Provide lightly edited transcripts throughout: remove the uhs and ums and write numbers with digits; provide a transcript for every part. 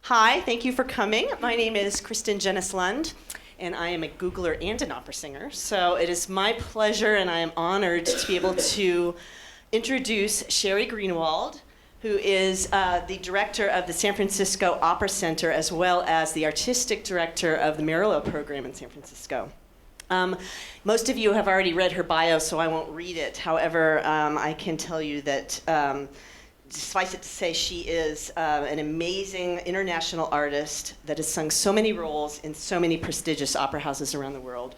Hi, thank you for coming. My name is Kristen Jennislund, and I am a Googler and an opera singer. So it is my pleasure, and I am honored to be able to introduce Sheri Greenawald, who is the director of the San Francisco Opera Center, as well as the artistic director of the Merola Opera Program in San Francisco. Most of you have already read her bio, so I won't read it. However, I can tell you that suffice it to say, she is an amazing international artist that has sung so many roles in so many prestigious opera houses around the world.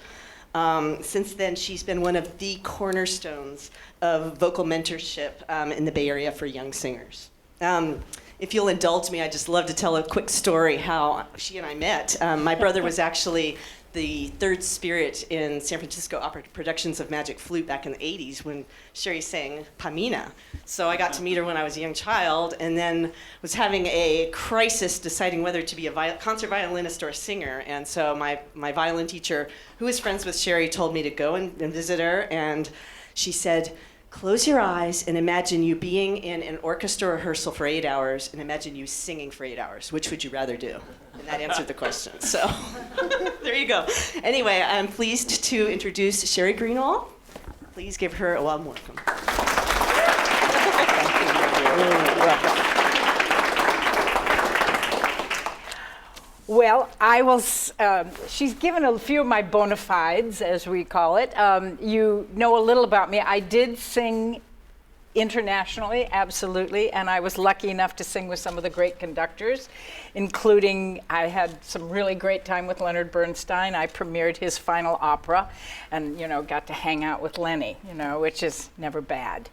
Since then, she's been one of the cornerstones of vocal mentorship in the Bay Area for young singers. If you'll indulge me, I'd just love to tell a quick story how she and I met. My brother was actually the third spirit in San Francisco opera productions of Magic Flute back in the 80s when Sheri sang Pamina. So I got to meet her when I was a young child, and then was having a crisis deciding whether to be a concert violinist or a singer. And so my violin teacher, who is friends with Sheri, told me to go and visit her, and she said, close your eyes and imagine you being in an orchestra rehearsal for 8 hours and imagine you singing for 8 hours. Which would you rather do? And that answered the question. So there you go. Anyway, I'm pleased to introduce Sheri Greenawald. Please give her a warm welcome. Well, I will, she's given a few of my bona fides, as we call it. You know a little about me. I did sing internationally, absolutely, and I was lucky enough to sing with some of the great conductors, including, I had some really great time with Leonard Bernstein. I premiered his final opera and, got to hang out with Lenny, which is never bad.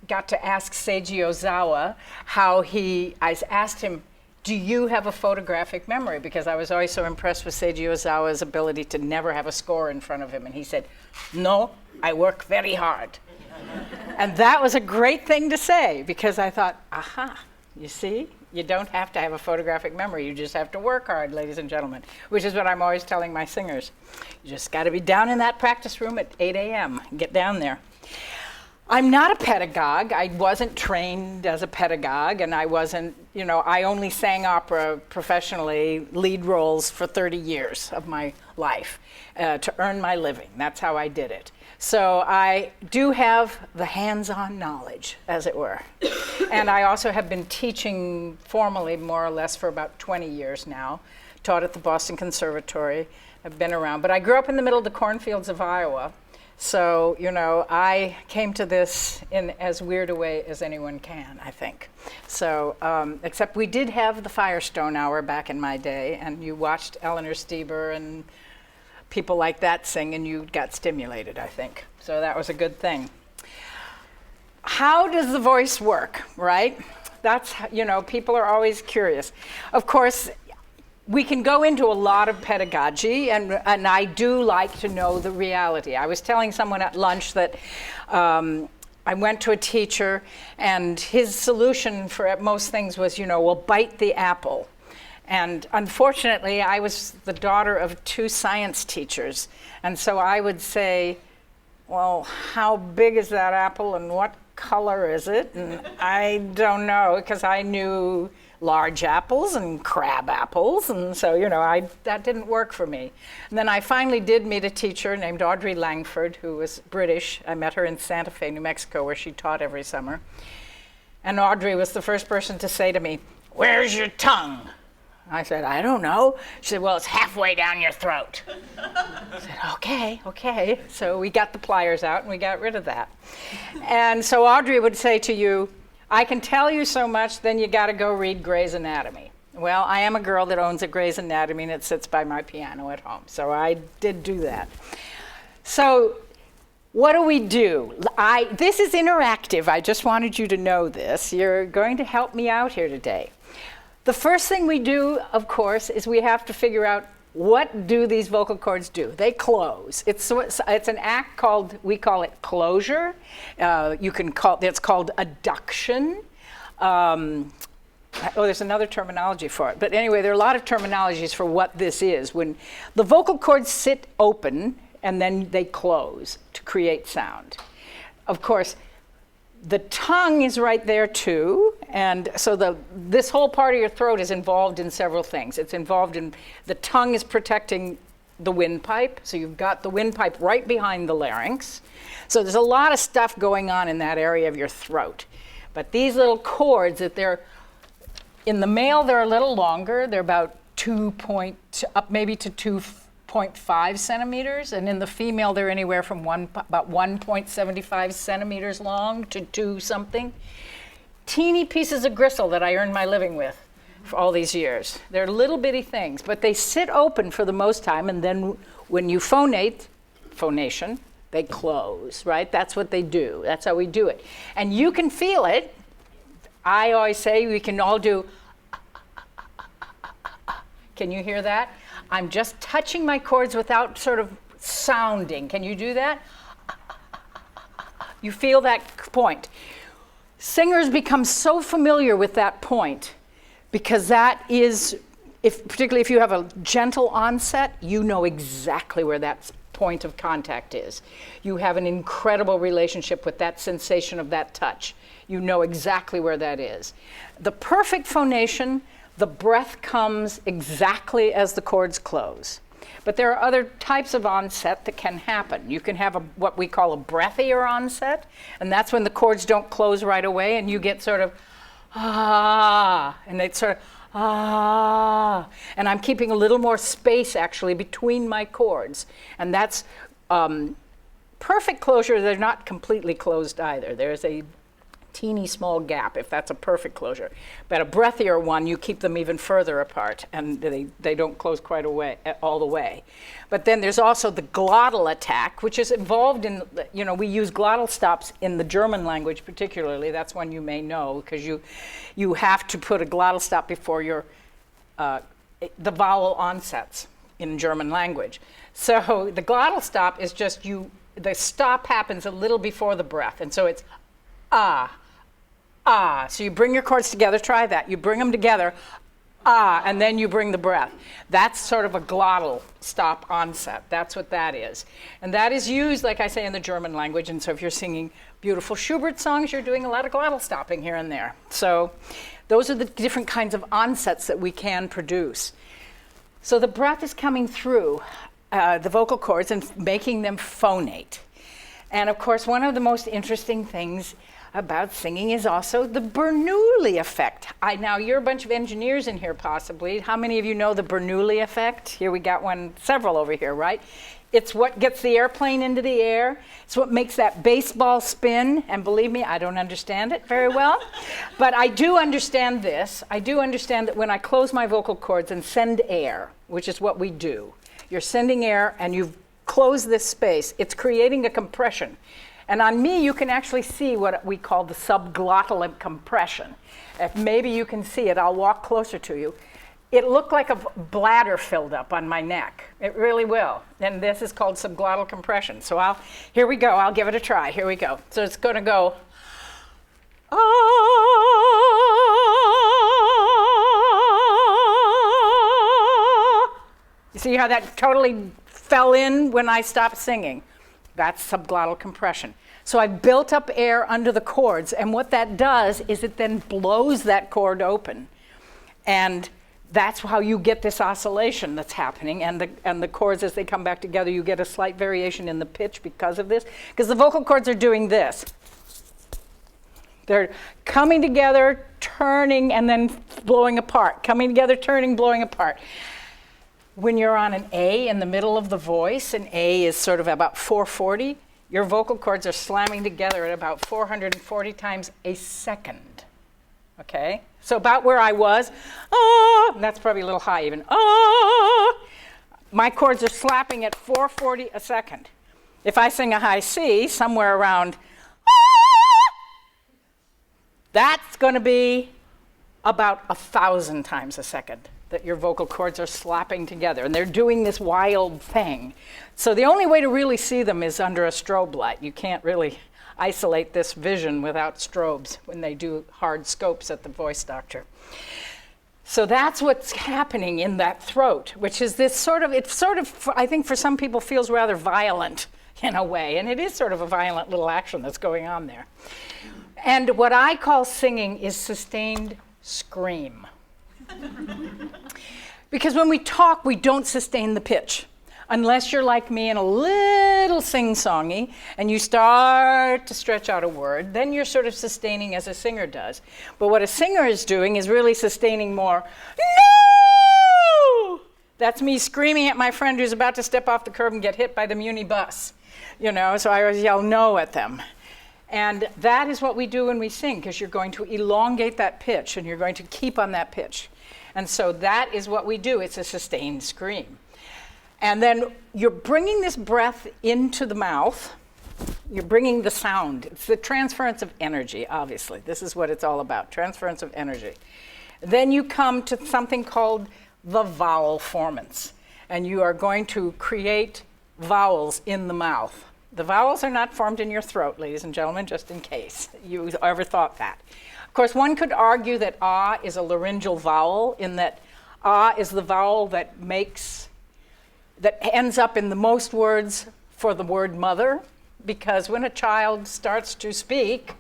Got to ask Seiji Ozawa I asked him, do you have a photographic memory? Because I was always so impressed with Seiji Ozawa's ability to never have a score in front of him. And he said, no, I work very hard. And that was a great thing to say, because I thought, aha, you see? You don't have to have a photographic memory. You just have to work hard, ladies and gentlemen, which is what I'm always telling my singers. You just got to be down in that practice room at 8 a.m. Get down there. I'm not a pedagogue. I wasn't trained as a pedagogue, and I wasn't, I only sang opera professionally, lead roles, for 30 years of my life to earn my living. That's how I did it. So I do have the hands-on knowledge, as it were. And I also have been teaching formally, more or less, for about 20 years now. Taught at the Boston Conservatory. I've been around. But I grew up in the middle of the cornfields of Iowa. So, I came to this in as weird a way as anyone can, I think. So, except we did have the Firestone Hour back in my day, and you watched Eleanor Stieber and people like that sing, and you got stimulated, I think. So that was a good thing. How does the voice work, right? That's, people are always curious. Of course, we can go into a lot of pedagogy, and I do like to know the reality. I was telling someone at lunch that I went to a teacher, and his solution for most things was, well, bite the apple. And unfortunately, I was the daughter of 2 science teachers, and so I would say, well, how big is that apple, and what color is it? And I don't know, because I knew large apples and crab apples, and so that didn't work for me. And then I finally did meet a teacher named Audrey Langford, who was British. I met her in Santa Fe, New Mexico, where she taught every summer. And Audrey was the first person to say to me, "Where's your tongue?" I said, "I don't know." She said, "Well, it's halfway down your throat." I said, okay. So we got the pliers out and we got rid of that. And so Audrey would say to you, "I can tell you so much, then you got to go read Grey's Anatomy." Well, I am a girl that owns a Grey's Anatomy, and it sits by my piano at home. So I did do that. So what do we do? This is interactive. I just wanted you to know this. You're going to help me out here today. The first thing we do, of course, is we have to figure out, what do these vocal cords do? They close. It's an act called, we call it closure. It's called adduction. There's another terminology for it. But anyway, there are a lot of terminologies for what this is. When the vocal cords sit open and then they close to create sound. Of course, The tongue is right there too, and so this whole part of your throat is involved in several things. It's involved in, the tongue is protecting the windpipe, so you've got the windpipe right behind the larynx. So there's a lot of stuff going on in that area of your throat. But these little cords, in the male they're a little longer, they're about up maybe to 2.5 centimeters, and in the female they're anywhere from about 1.75 centimeters long to 2 something. Teeny pieces of gristle that I earned my living with for all these years. They're little bitty things, but they sit open for the most time, and then when you phonation, they close, right? That's what they do. That's how we do it. And you can feel it. I always say we can all do. Can you hear that? I'm just touching my cords without sort of sounding. Can you do that? You feel that point. Singers become so familiar with that point because that is, particularly if you have a gentle onset, you know exactly where that point of contact is. You have an incredible relationship with that sensation of that touch. You know exactly where that is. The perfect phonation, the breath comes exactly as the cords close. But there are other types of onset that can happen. You can have what we call a breathier onset, and that's when the cords don't close right away, and you get sort of, and it's sort of, and I'm keeping a little more space actually between my cords. And that's perfect closure. They're not completely closed either. There's a teeny small gap if that's a perfect closure. But a breathier one, you keep them even further apart, and they don't close quite all the way. But then there's also the glottal attack, which is involved in, we use glottal stops in the German language particularly. That's one you may know, because you have to put a glottal stop before the vowel onsets in German language. So the glottal stop is just the stop happens a little before the breath, and so it's so you bring your cords together, try that. You bring them together, and then you bring the breath. That's sort of a glottal stop onset. That's what that is. And that is used, like I say, in the German language. And so if you're singing beautiful Schubert songs, you're doing a lot of glottal stopping here and there. So those are the different kinds of onsets that we can produce. So the breath is coming through the vocal cords and making them phonate. And of course, one of the most interesting things about singing is also the Bernoulli effect. Now, you're a bunch of engineers in here, possibly. How many of you know the Bernoulli effect? Here we got several over here, right? It's what gets the airplane into the air. It's what makes that baseball spin. And believe me, I don't understand it very well. But I do understand this. I do understand that when I close my vocal cords and send air, which is what we do, you're sending air and you've closed this space, it's creating a compression. And on me, you can actually see what we call the subglottal compression. If maybe you can see it, I'll walk closer to you. It looked like a bladder filled up on my neck. It really will. And this is called subglottal compression. So here we go. I'll give it a try. Here we go. So it's going to go. You see how that totally fell in when I stopped singing? That's subglottal compression. So I built up air under the cords, and what that does is it then blows that cord open. And that's how you get this oscillation that's happening, and the cords, as they come back together, you get a slight variation in the pitch because of this, because the vocal cords are doing this. They're coming together, turning, and then blowing apart. Coming together, turning, blowing apart. When you're on an A in the middle of the voice, an A is sort of about 440, your vocal cords are slamming together at about 440 times a second. Okay? So about where I was, that's probably a little high even. My cords are slapping at 440 a second. If I sing a high C, somewhere around, that's going to be about 1,000 times a second that your vocal cords are slapping together. And they're doing this wild thing. So the only way to really see them is under a strobe light. You can't really isolate this vision without strobes when they do hard scopes at the voice doctor. So that's what's happening in that throat, which is this I think for some people feels rather violent in a way. And it is sort of a violent little action that's going on there. And what I call singing is sustained scream. Because when we talk, we don't sustain the pitch. Unless you're like me and a little sing-songy, and you start to stretch out a word, then you're sort of sustaining as a singer does. But what a singer is doing is really sustaining more, no! That's me screaming at my friend who's about to step off the curb and get hit by the Muni bus. You know, so I always yell no at them. And that is what we do when we sing, because you're going to elongate that pitch, and you're going to keep on that pitch. And so that is what we do. It's a sustained scream. And then you're bringing this breath into the mouth. You're bringing the sound. It's the transference of energy, obviously. This is what it's all about, transference of energy. Then you come to something called the vowel formants. And you are going to create vowels in the mouth. The vowels are not formed in your throat, ladies and gentlemen, just in case you ever thought that. Of course, one could argue that ah is a laryngeal vowel, in that ah is the vowel that ends up in the most words for the word mother, because when a child starts to speak,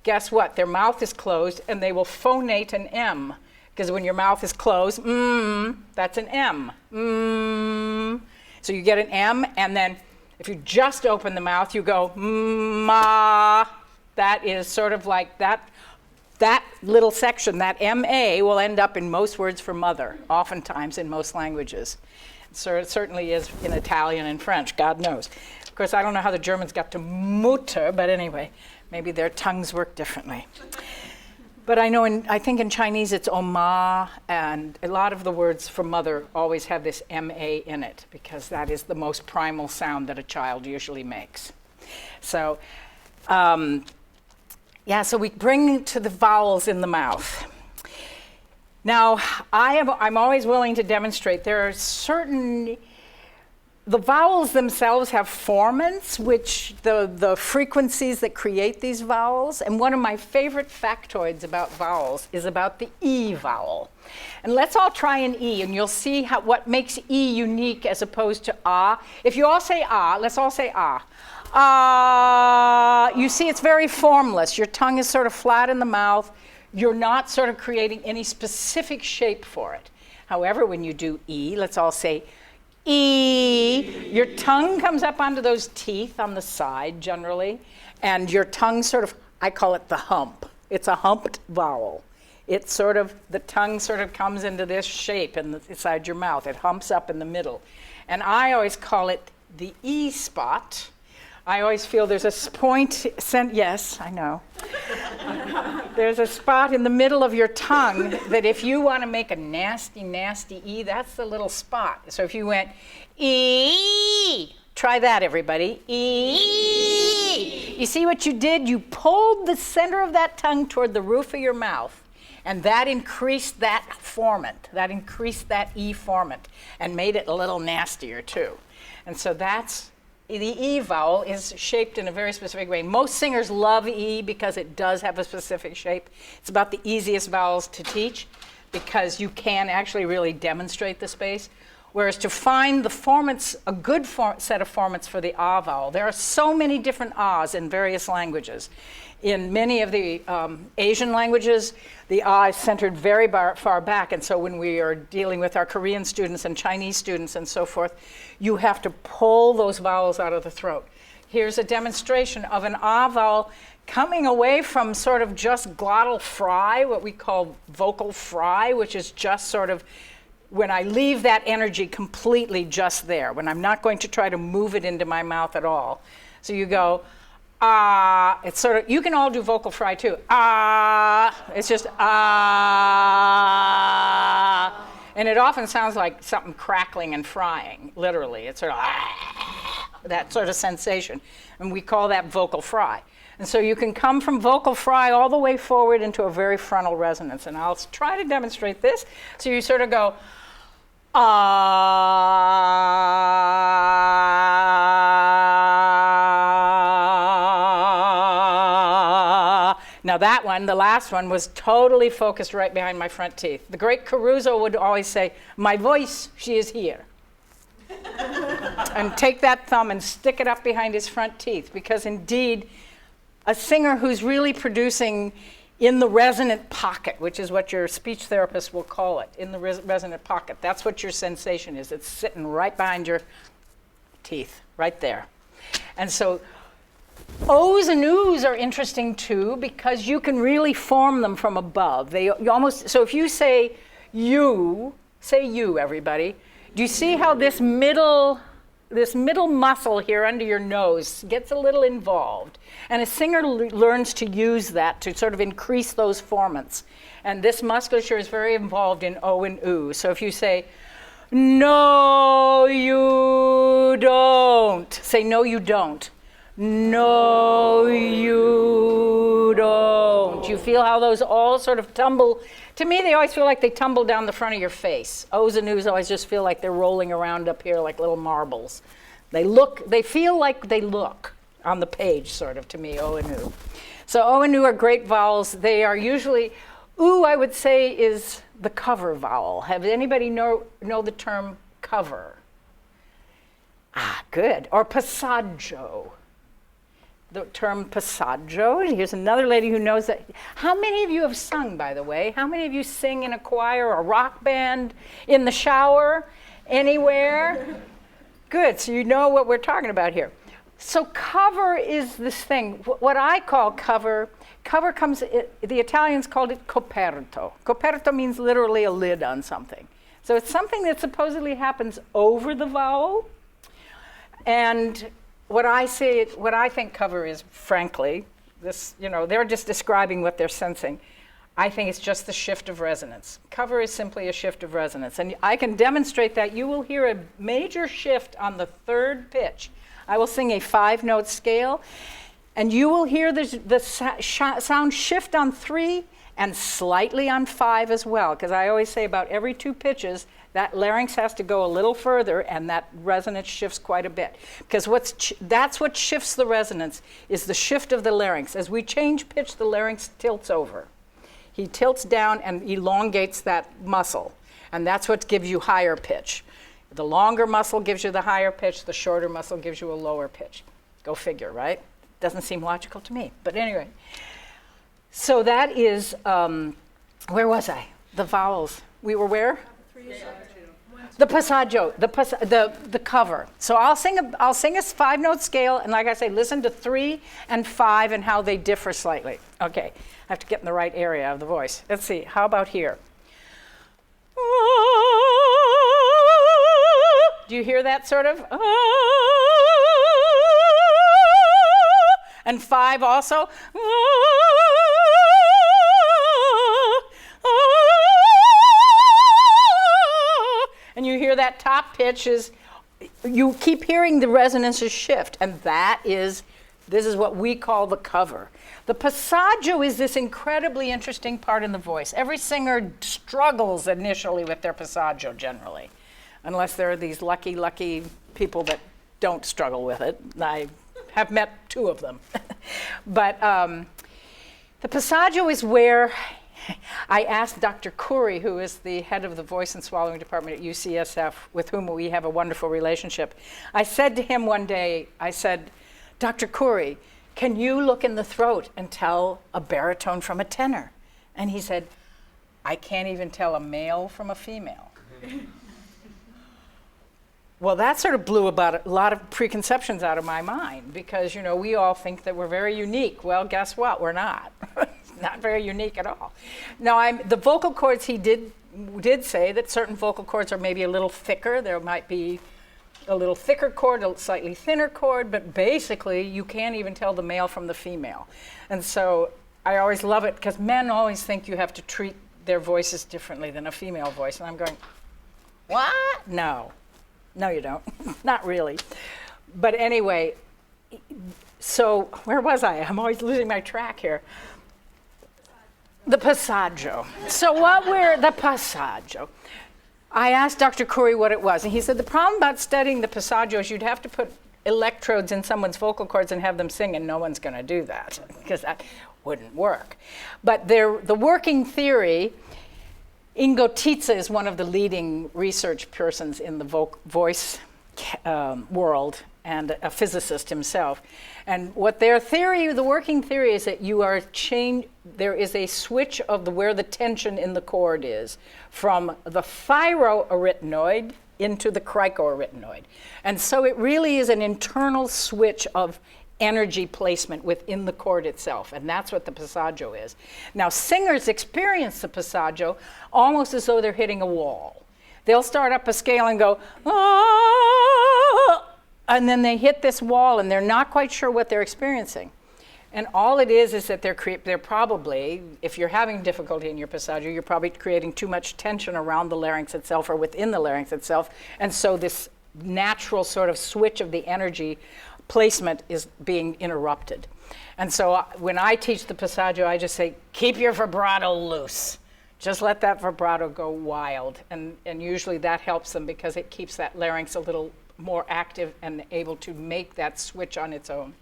guess what? Their mouth is closed and they will phonate an M, because when your mouth is closed, that's an M. So you get an M, and then if you just open the mouth, you go ma. That is sort of like that little section, that MA will end up in most words for mother, oftentimes in most languages. So it certainly is in Italian and French, God knows. Of course, I don't know how the Germans got to Mutter, but anyway, maybe their tongues work differently. But I think in Chinese it's oma, and a lot of the words for mother always have this MA in it, because that is the most primal sound that a child usually makes. So, so we bring to the vowels in the mouth. Now, I'm always willing to demonstrate there are the vowels themselves have formants, which the frequencies that create these vowels. And one of my favorite factoids about vowels is about the E vowel. And let's all try an E, and you'll see what makes E unique as opposed to ah. If you all say ah, let's all say ah. Ah, you see it's very formless. Your tongue is sort of flat in the mouth. You're not sort of creating any specific shape for it. However, when you do E, let's all say E. Your tongue comes up onto those teeth on the side generally, and your tongue sort of, I call it the hump. It's a humped vowel. It's sort of, the tongue sort of comes into this shape inside your mouth. It humps up in the middle. And I always call it the E spot. I always feel there's a point, yes, I know. There's a spot in the middle of your tongue that if you want to make a nasty, nasty E, that's the little spot. So if you went E, try that, everybody. E. You see what you did? You pulled the center of that tongue toward the roof of your mouth, and that increased that formant, that increased that E formant, and made it a little nastier too. And so the E vowel is shaped in a very specific way. Most singers love E because it does have a specific shape. It's about the easiest vowels to teach because you can actually really demonstrate the space. Whereas to find the formants, a good set of formants for the ah vowel, there are so many different ahs in various languages. In many of the Asian languages, the ah is centered very far back, and so when we are dealing with our Korean students and Chinese students and so forth, you have to pull those vowels out of the throat. Here's a demonstration of an ah vowel coming away from sort of just glottal fry, what we call vocal fry, which is just sort of when I leave that energy completely just there, when I'm not going to try to move it into my mouth at all. So you go, ah, it's sort of, you can all do vocal fry too. Ah, it's just ah. And it often sounds like something crackling and frying, literally. It's sort of ah, that sort of sensation. And we call that vocal fry. And so you can come from vocal fry all the way forward into a very frontal resonance. And I'll try to demonstrate this. So you sort of go, ah. Now that one, the last one, was totally focused right behind my front teeth. The great Caruso would always say, my voice, she is here. And take that thumb and stick it up behind his front teeth, because indeed, a singer who's really producing in the resonant pocket, which is what your speech therapist will call it, in the resonant pocket. That's what your sensation is. It's sitting right behind your teeth, right there. And so O's and U's are interesting too, because you can really form them from above. So if you say you, everybody. Do you see how this middle muscle here under your nose gets a little involved? And a singer learns to use that to sort of increase those formants. And this musculature is very involved in O and U. So if you say, no, you don't. Say, no, you don't. No, you don't. You feel how those all sort of tumble. To me, they always feel like they tumble down the front of your face. O's and U's always just feel like they're rolling around up here like little marbles. They feel like they look on the page, sort of, to me, O and U. So O and U are great vowels. They are usually, U, I would say, is the cover vowel. Have anybody know the term cover? Ah, good. Or passaggio. The term passaggio. Here's another lady who knows that. How many of you have sung, by the way? How many of you sing in a choir or a rock band, in the shower, anywhere? Good, so you know what we're talking about here. So cover is this thing. What I call cover comes, the Italians called it coperto. Coperto means literally a lid on something. So it's something that supposedly happens over the vowel. And what I think cover is, frankly, this, they're just describing what they're sensing. I think it's just the shift of resonance. Cover is simply a shift of resonance. And I can demonstrate that. You will hear a major shift on the third pitch. I will sing a 5-note scale, and you will hear the sound shift on 3 and slightly on 5 as well, because I always say about every 2 pitches, that larynx has to go a little further, and that resonance shifts quite a bit. Because that's what shifts the resonance, is the shift of the larynx. As we change pitch, the larynx tilts over. He tilts down and elongates that muscle, and that's what gives you higher pitch. The longer muscle gives you the higher pitch, the shorter muscle gives you a lower pitch. Go figure, right? Doesn't seem logical to me, but anyway. So that is, where was I? The vowels. We were where? The passaggio, the cover. So I'll sing a 5-note scale, and like I say, listen to 3 and 5 and how they differ slightly. Okay, I have to get in the right area of the voice. Let's see, how about here? Do you hear that sort of? And 5 also. And you hear that top pitch is, you keep hearing the resonances shift, and this is what we call the cover. The passaggio is this incredibly interesting part in the voice. Every singer struggles initially with their passaggio generally, unless there are these lucky people that don't struggle with it. I have met 2 of them. But the passaggio is where I asked Dr. Khoury, who is the head of the voice and swallowing department at UCSF, with whom we have a wonderful relationship. I said to him one day, I said, Dr. Khoury, can you look in the throat and tell a baritone from a tenor? And he said, I can't even tell a male from a female. Well, that sort of blew about a lot of preconceptions out of my mind, because, we all think that we're very unique. Well, guess what? We're not. Not very unique at all. Now, the vocal cords, he did say that certain vocal cords are maybe a little thicker. There might be a little thicker chord, a slightly thinner chord, but basically you can't even tell the male from the female. And so I always love it, because men always think you have to treat their voices differently than a female voice. And I'm going, what? No, you don't. Not really. But anyway, so where was I? I'm always losing my track here. The passaggio. So the passaggio. I asked Dr. Khoury what it was, and he said the problem about studying the passaggio is you'd have to put electrodes in someone's vocal cords and have them sing, and no one's going to do that, because that wouldn't work. But the working theory, Ingo Tietze is one of the leading research persons in the voice world, and a physicist himself. And what their theory, the working theory, is that there is a switch of where the tension in the cord is from the thyroarytenoid into the cricoarytenoid. And so it really is an internal switch of energy placement within the cord itself, and that's what the passaggio is. Now, singers experience the passaggio almost as though they're hitting a wall. They'll start up a scale and go, ah, and then they hit this wall and they're not quite sure what they're experiencing. And all it is that they're probably, if you're having difficulty in your passaggio, you're probably creating too much tension around the larynx itself or within the larynx itself. And so this natural sort of switch of the energy placement is being interrupted. And so when I teach the passaggio, I just say, keep your vibrato loose. Just let that vibrato go wild. And usually that helps them because it keeps that larynx a little more active and able to make that switch on its own.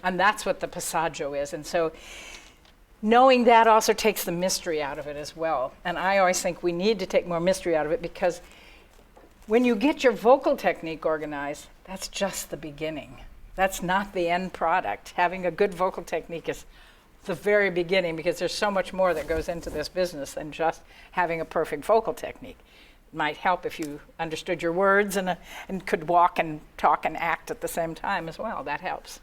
And that's what the passaggio is. And so knowing that also takes the mystery out of it as well. And I always think we need to take more mystery out of it, because when you get your vocal technique organized, that's just the beginning. That's not the end product. Having a good vocal technique is the very beginning, because there's so much more that goes into this business than just having a perfect vocal technique. It might help if you understood your words and could walk and talk and act at the same time as well. That helps.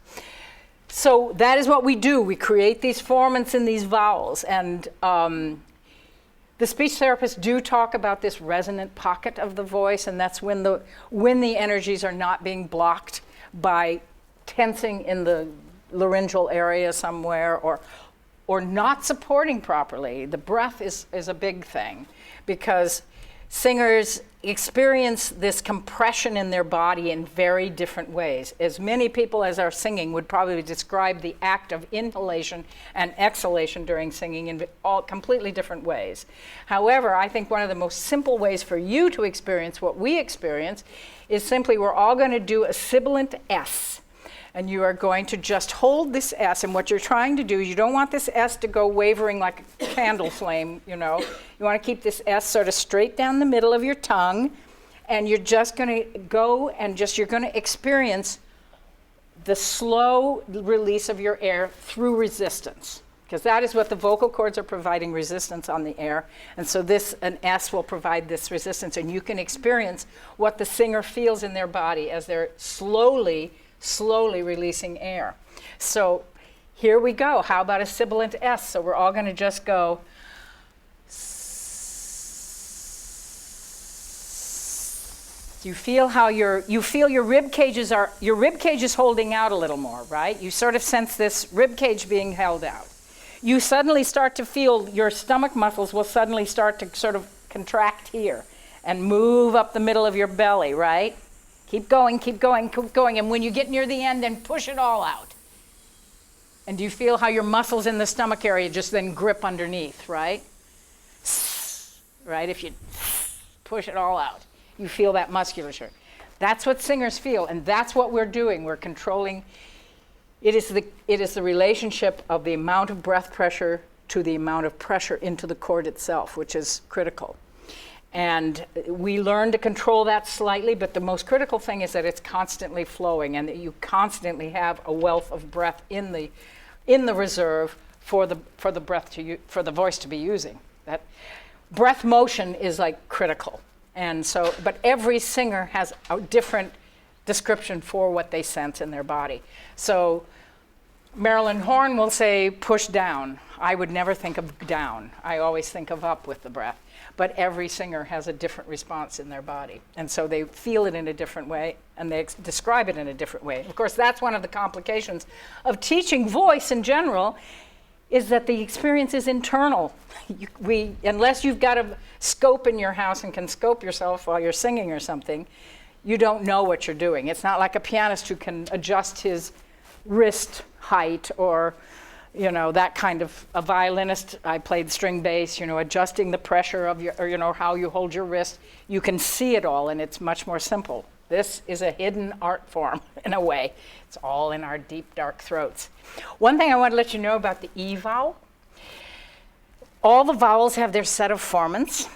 So that is what we do. We create these formants and these vowels. And the speech therapists do talk about this resonant pocket of the voice, and that's when the energies are not being blocked by tensing in the laryngeal area somewhere, or not supporting properly. The breath is a big thing, because singers experience this compression in their body in very different ways. As many people as are singing would probably describe the act of inhalation and exhalation during singing in all completely different ways. However, I think one of the most simple ways for you to experience what we experience is simply, we're all going to do a sibilant S. And you are going to just hold this S, and what you're trying to do is, you don't want this S to go wavering like a candle flame, you know. You want to keep this S sort of straight down the middle of your tongue, and you're just going to go and you're going to experience the slow release of your air through resistance, because that is what the vocal cords are providing, resistance on the air. And so an S will provide this resistance, and you can experience what the singer feels in their body as they're slowly releasing air. So here we go. How about a sibilant S? So we're all going to just go. You feel how your rib cage is holding out a little more, right? You sort of sense this rib cage being held out. You suddenly start to feel your stomach muscles will suddenly start to sort of contract here and move up the middle of your belly, right? Keep going, keep going, keep going. And when you get near the end, then push it all out. And do you feel how your muscles in the stomach area just then grip underneath, right? Right? If you push it all out, you feel that musculature. That's what singers feel, and that's what we're doing. We're controlling. It is the relationship of the amount of breath pressure to the amount of pressure into the cord itself, which is critical. And we learn to control that slightly, but the most critical thing is that it's constantly flowing, and that you constantly have a wealth of breath in the reserve for the voice to be using. That breath motion is like critical. And so, but every singer has a different description for what they sense in their body. So Marilyn Horne will say push down. I would never think of down. I always think of up with the breath. But every singer has a different response in their body. And so they feel it in a different way, and they describe it in a different way. Of course, that's one of the complications of teaching voice in general, is that the experience is internal. Unless you've got a scope in your house and can scope yourself while you're singing or something, you don't know what you're doing. It's not like a pianist who can adjust his wrist height, or that kind of a violinist. I played string bass, adjusting the pressure of or how you hold your wrist. You can see it all, and it's much more simple. This is a hidden art form in a way. It's all in our deep, dark throats. One thing I want to let you know about the E vowel. All the vowels have their set of formants,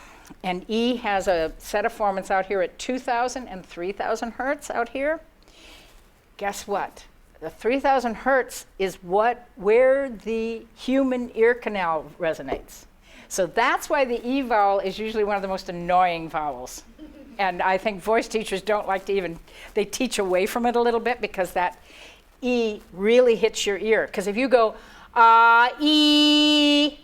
and E has a set of formants out here at 2,000 and 3,000 hertz out here. guess what? The 3,000 hertz is where the human ear canal resonates. So that's why the E vowel is usually one of the most annoying vowels. And I think voice teachers don't like to they teach away from it a little bit because that E really hits your ear. Because if you go, E,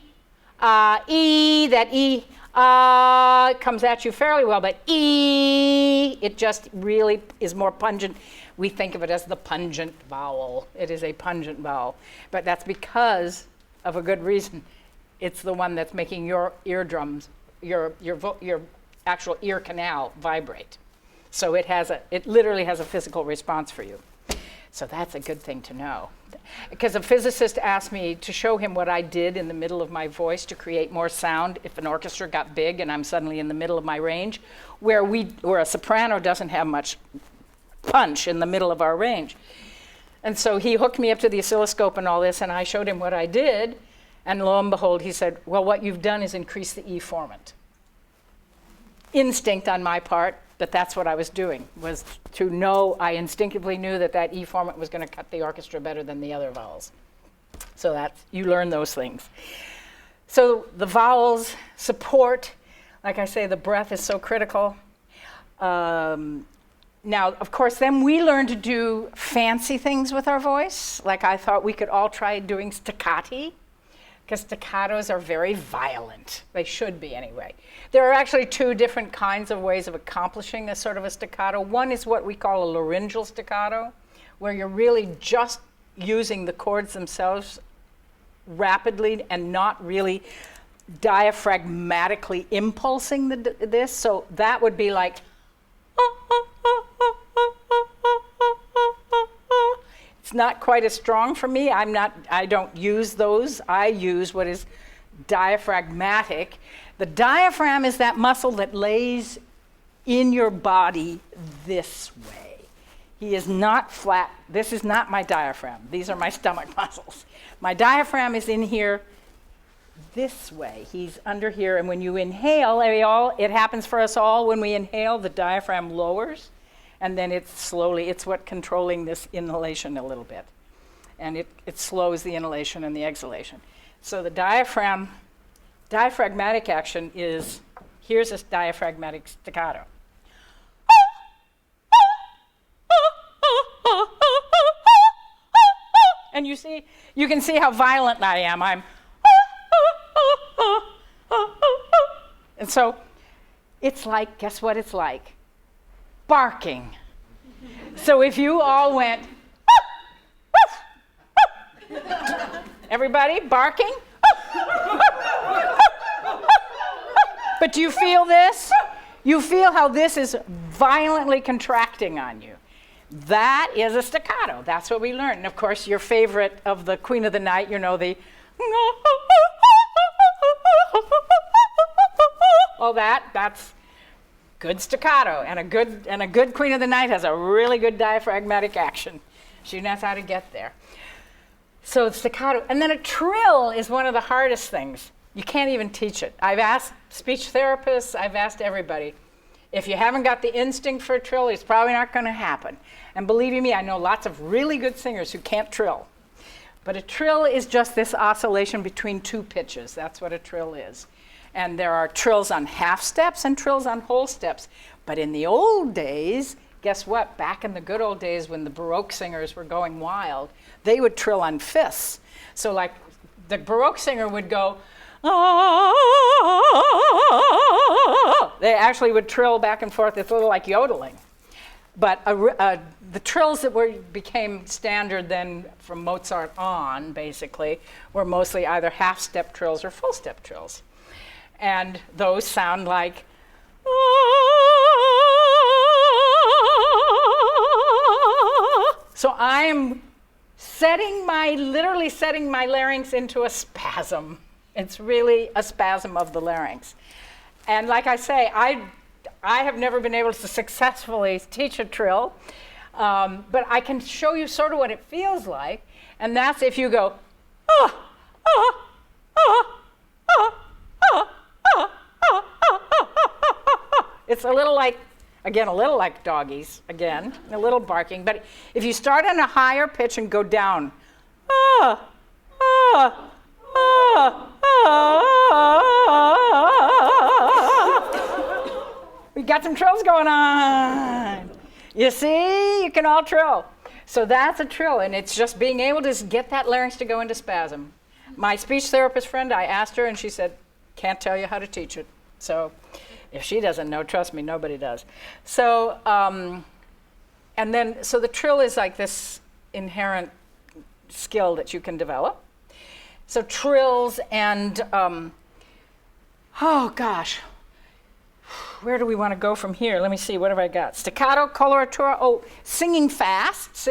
that E, comes at you fairly well, but E, it just really is more pungent. We think of it as the pungent vowel. It is a pungent vowel. But that's because of a good reason. It's the one that's making your eardrums, your actual ear canal vibrate. So it literally has a physical response for you. So that's a good thing to know. Because a physicist asked me to show him what I did in the middle of my voice to create more sound if an orchestra got big and I'm suddenly in the middle of my range, where a soprano doesn't have much punch in the middle of our range. And so he hooked me up to the oscilloscope and all this, and I showed him what I did, and lo and behold, he said, well, what you've done is increase the E formant. Instinct on my part, but that's what I was doing, was to know, I instinctively knew that E formant was going to cut the orchestra better than the other vowels. So you learn those things. So the vowels support, like I say, the breath is so critical. Now, of course, then we learn to do fancy things with our voice. Like I thought we could all try doing staccati, because staccatos are very violent. They should be anyway. There are actually two different kinds of ways of accomplishing a sort of a staccato. One is what we call a laryngeal staccato, where you're really just using the chords themselves rapidly and not really diaphragmatically impulsing this. So that would be like, it's not quite as strong for me. I don't use those. I use what is diaphragmatic. The diaphragm is that muscle that lays in your body this way. He is not flat. This is not my diaphragm. These are my stomach muscles. My diaphragm is in here this way. He's under here, and when you inhale, it happens for us all. When we inhale, the diaphragm lowers. And then it's what controlling this inhalation a little bit. And it slows the inhalation and the exhalation. So the diaphragmatic action is, here's this diaphragmatic staccato. And you can see how violent I am. And so it's like, guess what it's like? Barking. So if you all went, everybody barking? But do you feel this? You feel how this is violently contracting on you. That is a staccato. That's what we learned. And of course, your favorite of the Queen of the Night, all that's good staccato, and a good Queen of the Night has a really good diaphragmatic action. She knows how to get there. So it's staccato, and then a trill is one of the hardest things. You can't even teach it. I've asked speech therapists, I've asked everybody. If you haven't got the instinct for a trill, it's probably not going to happen. And believe you me, I know lots of really good singers who can't trill. But a trill is just this oscillation between two pitches. That's what a trill is. And there are trills on half steps and trills on whole steps. But in the old days, guess what? Back in the good old days when the Baroque singers were going wild, they would trill on fifths. So like the Baroque singer would go, ah! They actually would trill back and forth. It's a little like yodeling. But the trills that became standard then from Mozart on, basically, were mostly either half-step trills or full-step trills. And those sound like, so I'm literally setting my larynx into a spasm. It's really a spasm of the larynx. And like I say, I have never been able to successfully teach a trill, but I can show you sort of what it feels like. And that's if you go, it's a little like, Again, a little like doggies, again, a little barking. But if you start on a higher pitch and go down, ah, ah, ah, ah. We got some trills going on. You see, you can all trill. So that's a trill, and it's just being able to get that larynx to go into spasm. My speech therapist friend, I asked her, and she said, can't tell you how to teach it. So if she doesn't know, trust me, nobody does. So, so the trill is like this inherent skill that you can develop. So trills and, oh gosh, where do we want to go from here? Let me see, what have I got? Staccato, coloratura, oh, singing fast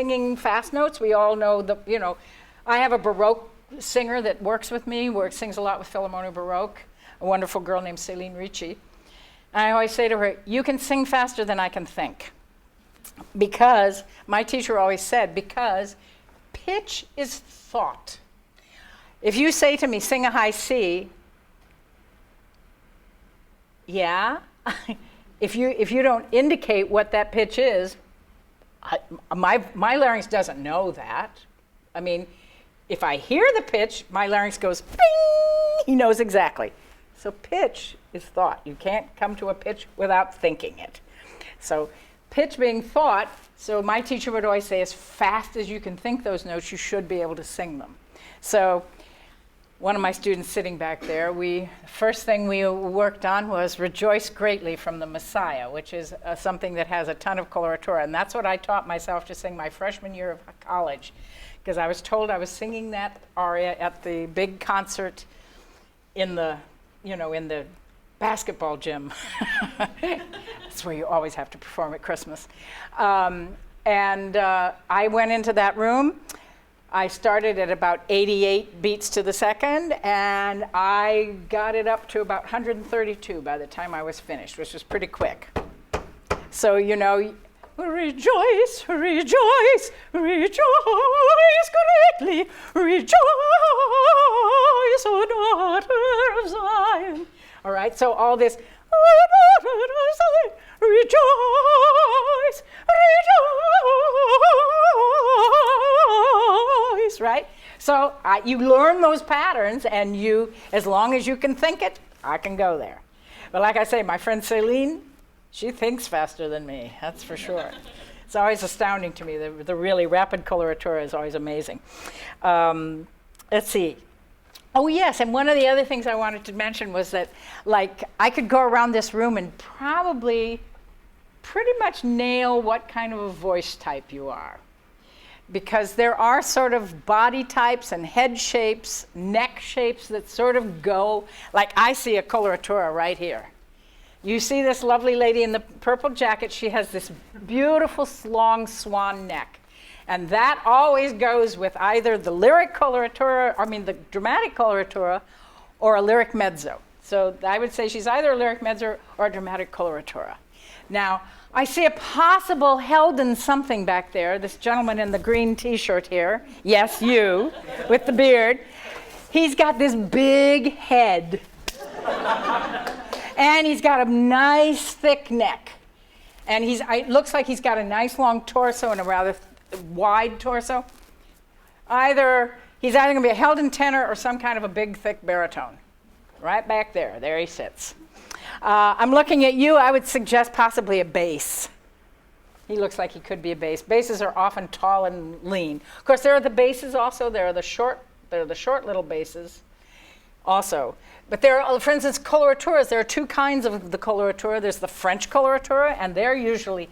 notes. We all know I have a Baroque singer that works with me, sings a lot with Philharmonia Baroque, a wonderful girl named Céline Ricci. And I always say to her, you can sing faster than I can think. Because, my teacher always said, because pitch is thought. If you say to me, sing a high C, yeah, if you don't indicate what that pitch is, my larynx doesn't know that. I mean, if I hear the pitch, my larynx goes, bing, he knows exactly. So pitch is thought. You can't come to a pitch without thinking it. So pitch being thought, so my teacher would always say, as fast as you can think those notes, you should be able to sing them. So one of my students sitting back there, the first thing we worked on was Rejoice Greatly from the Messiah, which is something that has a ton of coloratura. And that's what I taught myself to sing my freshman year of college, because I was told I was singing that aria at the big concert in the basketball gym. That's where you always have to perform at Christmas. I went into that room. I started at about 88 beats to the second, and I got it up to about 132 by the time I was finished, which was pretty quick. So, rejoice, rejoice, rejoice greatly, rejoice, O daughter of Zion. All right, so all this, O daughter of Zion, rejoice, rejoice, right? So you learn those patterns, and as long as you can think it, I can go there. But like I say, my friend Céline, she thinks faster than me, that's for sure. It's always astounding to me. The really rapid coloratura is always amazing. Let's see. Oh, yes, and one of the other things I wanted to mention was that, I could go around this room and probably pretty much nail what kind of a voice type you are. Because there are sort of body types and head shapes, neck shapes that sort of go, like I see a coloratura right here. You see this lovely lady in the purple jacket, she has this beautiful long swan neck. And that always goes with either the the dramatic coloratura, or a lyric mezzo. So I would say she's either a lyric mezzo or a dramatic coloratura. Now, I see a possible Heldon something back there, this gentleman in the green t-shirt here. Yes, you, with the beard. He's got this big head. And he's got a nice thick neck. And it looks like he's got a nice long torso and a rather wide torso. He's either going to be a Heldon tenor or some kind of a big, thick baritone. Right back there. There he sits. I'm looking at you. I would suggest possibly a bass. He looks like he could be a bass. Basses are often tall and lean. Of course, there are the basses also. There are the short little basses also. But there are, for instance, coloraturas. There are two kinds of the coloratura. There's the French coloratura, and they're usually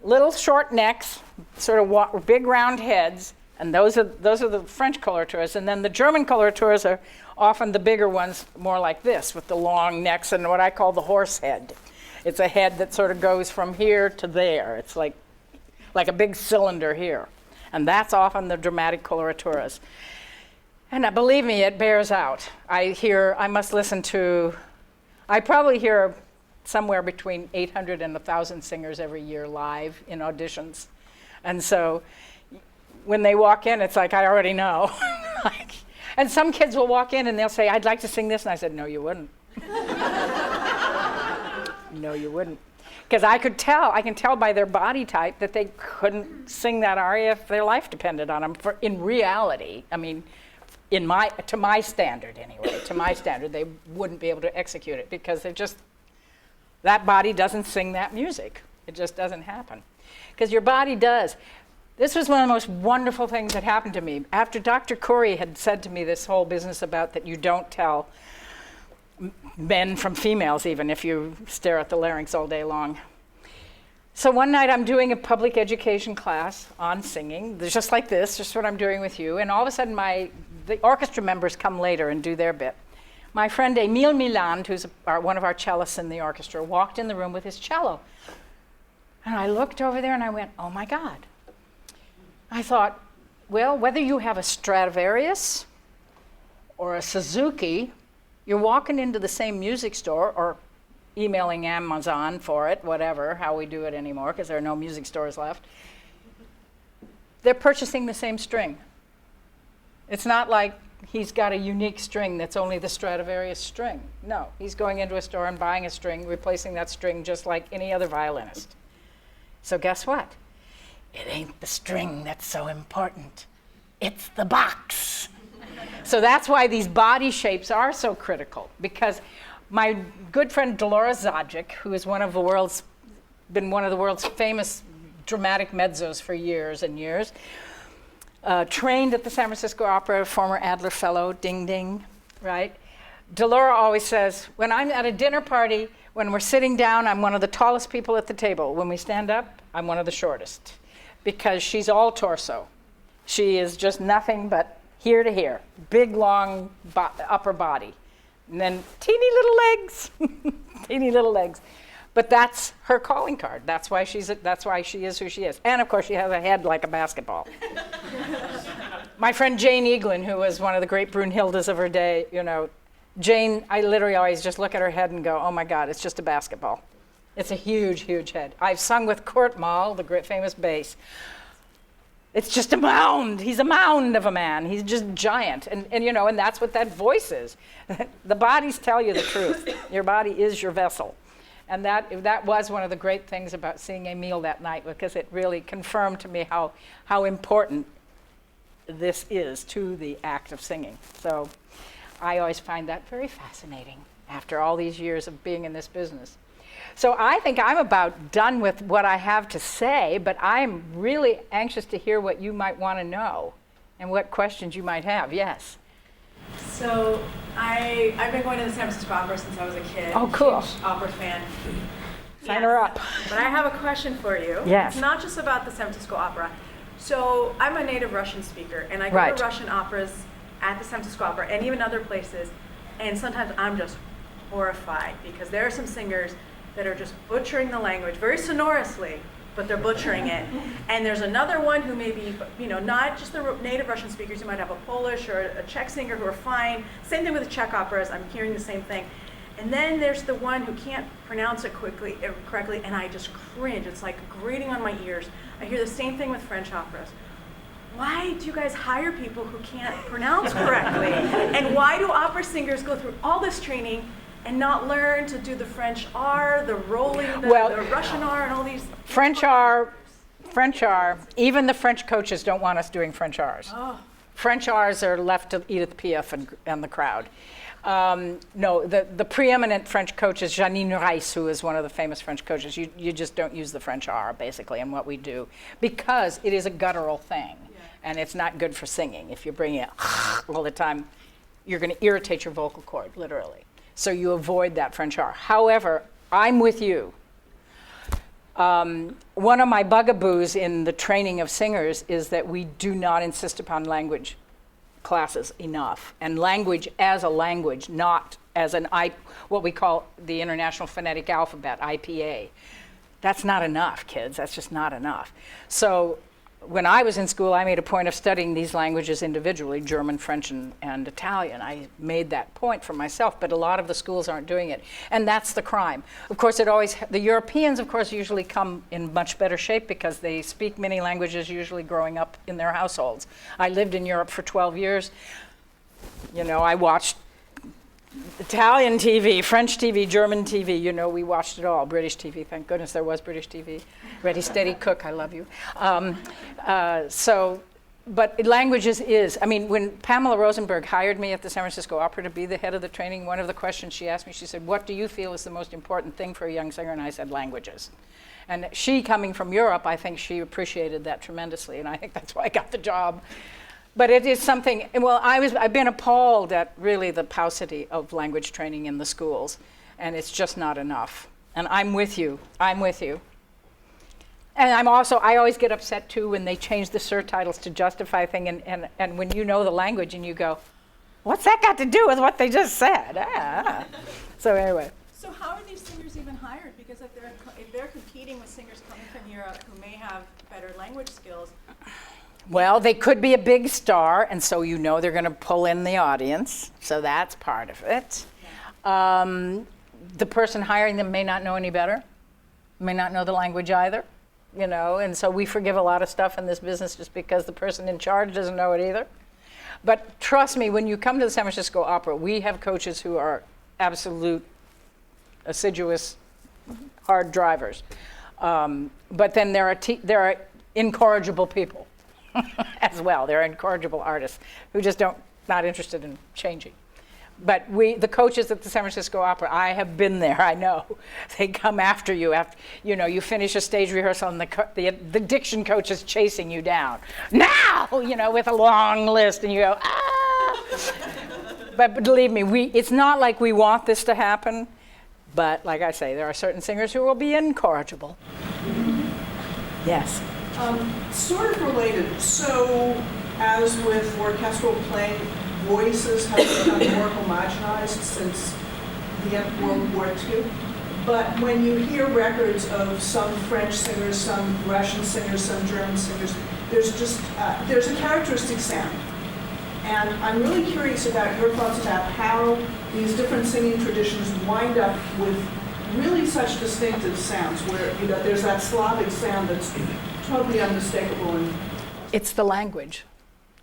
little short necks, sort of big round heads, and those are the French coloraturas. And then the German coloraturas are often the bigger ones, more like this, with the long necks and what I call the horse head. It's a head that sort of goes from here to there. It's like a big cylinder here. And that's often the dramatic coloraturas. And believe me, it bears out. I probably hear somewhere between 800 and 1,000 singers every year live in auditions. And so when they walk in, it's like, I already know. And some kids will walk in and they'll say, I'd like to sing this. And I said, no, you wouldn't. No, you wouldn't. Because I can tell by their body type that they couldn't sing that aria if their life depended on them. In reality, I mean, to my standard anyway, they wouldn't be able to execute it because that body doesn't sing that music. It just doesn't happen. Because your body does. This was one of the most wonderful things that happened to me. After Dr. Corey had said to me this whole business about that you don't tell men from females even if you stare at the larynx all day long. So one night I'm doing a public education class on singing, just like this, just what I'm doing with you, and all of a sudden the orchestra members come later and do their bit. My friend Emile Miland, who's one of our cellists in the orchestra, walked in the room with his cello. And I looked over there and I went, oh my God. I thought, well, whether you have a Stradivarius or a Suzuki, you're walking into the same music store or emailing Amazon for it, whatever, how we do it anymore, because there are no music stores left. They're purchasing the same string. It's not like he's got a unique string that's only the Stradivarius string. No, he's going into a store and buying a string, replacing that string just like any other violinist. So guess what? It ain't the string that's so important. It's the box. So that's why these body shapes are so critical, because my good friend Dolores Zajic, who is been one of the world's famous dramatic mezzos for years and years, trained at the San Francisco Opera, former Adler Fellow, ding ding, right? Delora always says, when I'm at a dinner party, when we're sitting down, I'm one of the tallest people at the table. When we stand up, I'm one of the shortest, because she's all torso. She is just nothing but here to here, big, long upper body, and then teeny little legs, teeny little legs. But that's her calling card. That's why she is who she is. And of course, she has a head like a basketball. My friend Jane Eaglin, who was one of the great Brunhildes of her day, Jane, I literally always just look at her head and go, oh my God, it's just a basketball. It's a huge, huge head. I've sung with Kurt Mahl, the great famous bass. It's just a mound. He's a mound of a man. He's just giant. And that's what that voice is. The bodies tell you the truth. Your body is your vessel. And that was one of the great things about seeing Emile that night, because it really confirmed to me how important this is to the act of singing. So I always find that very fascinating after all these years of being in this business. So I think I'm about done with what I have to say, but I'm really anxious to hear what you might want to know and what questions you might have. Yes? So I've been going to the San Francisco Opera since I was a kid. Oh, cool. Huge opera fan. Sign her up. But I have a question for you. Yes. It's not just about the San Francisco Opera. So I'm a native Russian speaker, and I go to Russian operas at the San Francisco Opera and even other places, and sometimes I'm just horrified because there are some singers that are just butchering the language very sonorously, but they're butchering it. And there's another one who may be, not just the native Russian speakers. You might have a Polish or a Czech singer who are fine. Same thing with the Czech operas. I'm hearing the same thing. And then there's the one who can't pronounce it correctly, and I just cringe. It's like grating on my ears. I hear the same thing with French operas. Why do you guys hire people who can't pronounce correctly? And why do opera singers go through all this training and not learn to do the French R, the rolling, the Russian R, and all these? French R, even the French coaches don't want us doing French Rs. Oh. French Rs are left to Edith Piaf and the crowd. No, the preeminent French coach is Janine Reiss, who is one of the famous French coaches. You just don't use the French R, basically, in what we do, because it is a guttural thing, and it's not good for singing. If you bring it all the time, you're going to irritate your vocal cord, literally. So you avoid that French R. However, I'm with you. One of my bugaboos in the training of singers is that we do not insist upon language classes enough, and language as a language, not as what we call the International Phonetic Alphabet, IPA. That's not enough, kids. That's just not enough. So when I was in school, I made a point of studying these languages individually, German, French, and Italian. I made that point for myself, but a lot of the schools aren't doing it. And that's the crime. Of course, the Europeans, of course, usually come in much better shape because they speak many languages, usually growing up in their households. I lived in Europe for 12 years. I watched Italian TV, French TV, German TV, you know, we watched it all. British TV, thank goodness there was British TV. Ready, Steady, Cook, I love you. But languages is, I mean, when Pamela Rosenberg hired me at the San Francisco Opera to be the head of the training, one of the questions she asked me, she said, what do you feel is the most important thing for a young singer? And I said, languages. And she, coming from Europe, I think she appreciated that tremendously, and I think that's why I got the job. But it is something, well, I've been appalled at really the paucity of language training in the schools, and it's just not enough. And I'm with you. And I always get upset too when they change the surtitles to justify thing, and when you know the language and you go, what's that got to do with what they just said? So anyway. So how are these singers even hired? Because if they're competing with singers coming from Europe who may have better language skills. Well, they could be a big star, and so you know they're going to pull in the audience. So that's part of it. Yeah. The person hiring them may not know any better, may not know the language either. You know, and so we forgive a lot of stuff in this business just because the person in charge doesn't know it either. But trust me, when you come to the San Francisco Opera, we have coaches who are absolute assiduous, hard drivers. But then there are incorrigible people as well. There are incorrigible artists who just not interested in changing. But the coaches at the San Francisco Opera, I have been there, I know. They come after you, you finish a stage rehearsal and the diction coach is chasing you down. Now, with a long list, and you go, ah! But believe me, it's not like we want this to happen, but like I say, there are certain singers who will be incorrigible. Yes? Sort of related, so as with orchestral playing, voices have become more homogenized since the end of World War II. But when you hear records of some French singers, some Russian singers, some German singers, there's a characteristic sound. And I'm really curious about your thoughts about how these different singing traditions wind up with really such distinctive sounds where there's that Slavic sound that's totally unmistakable. It's the language.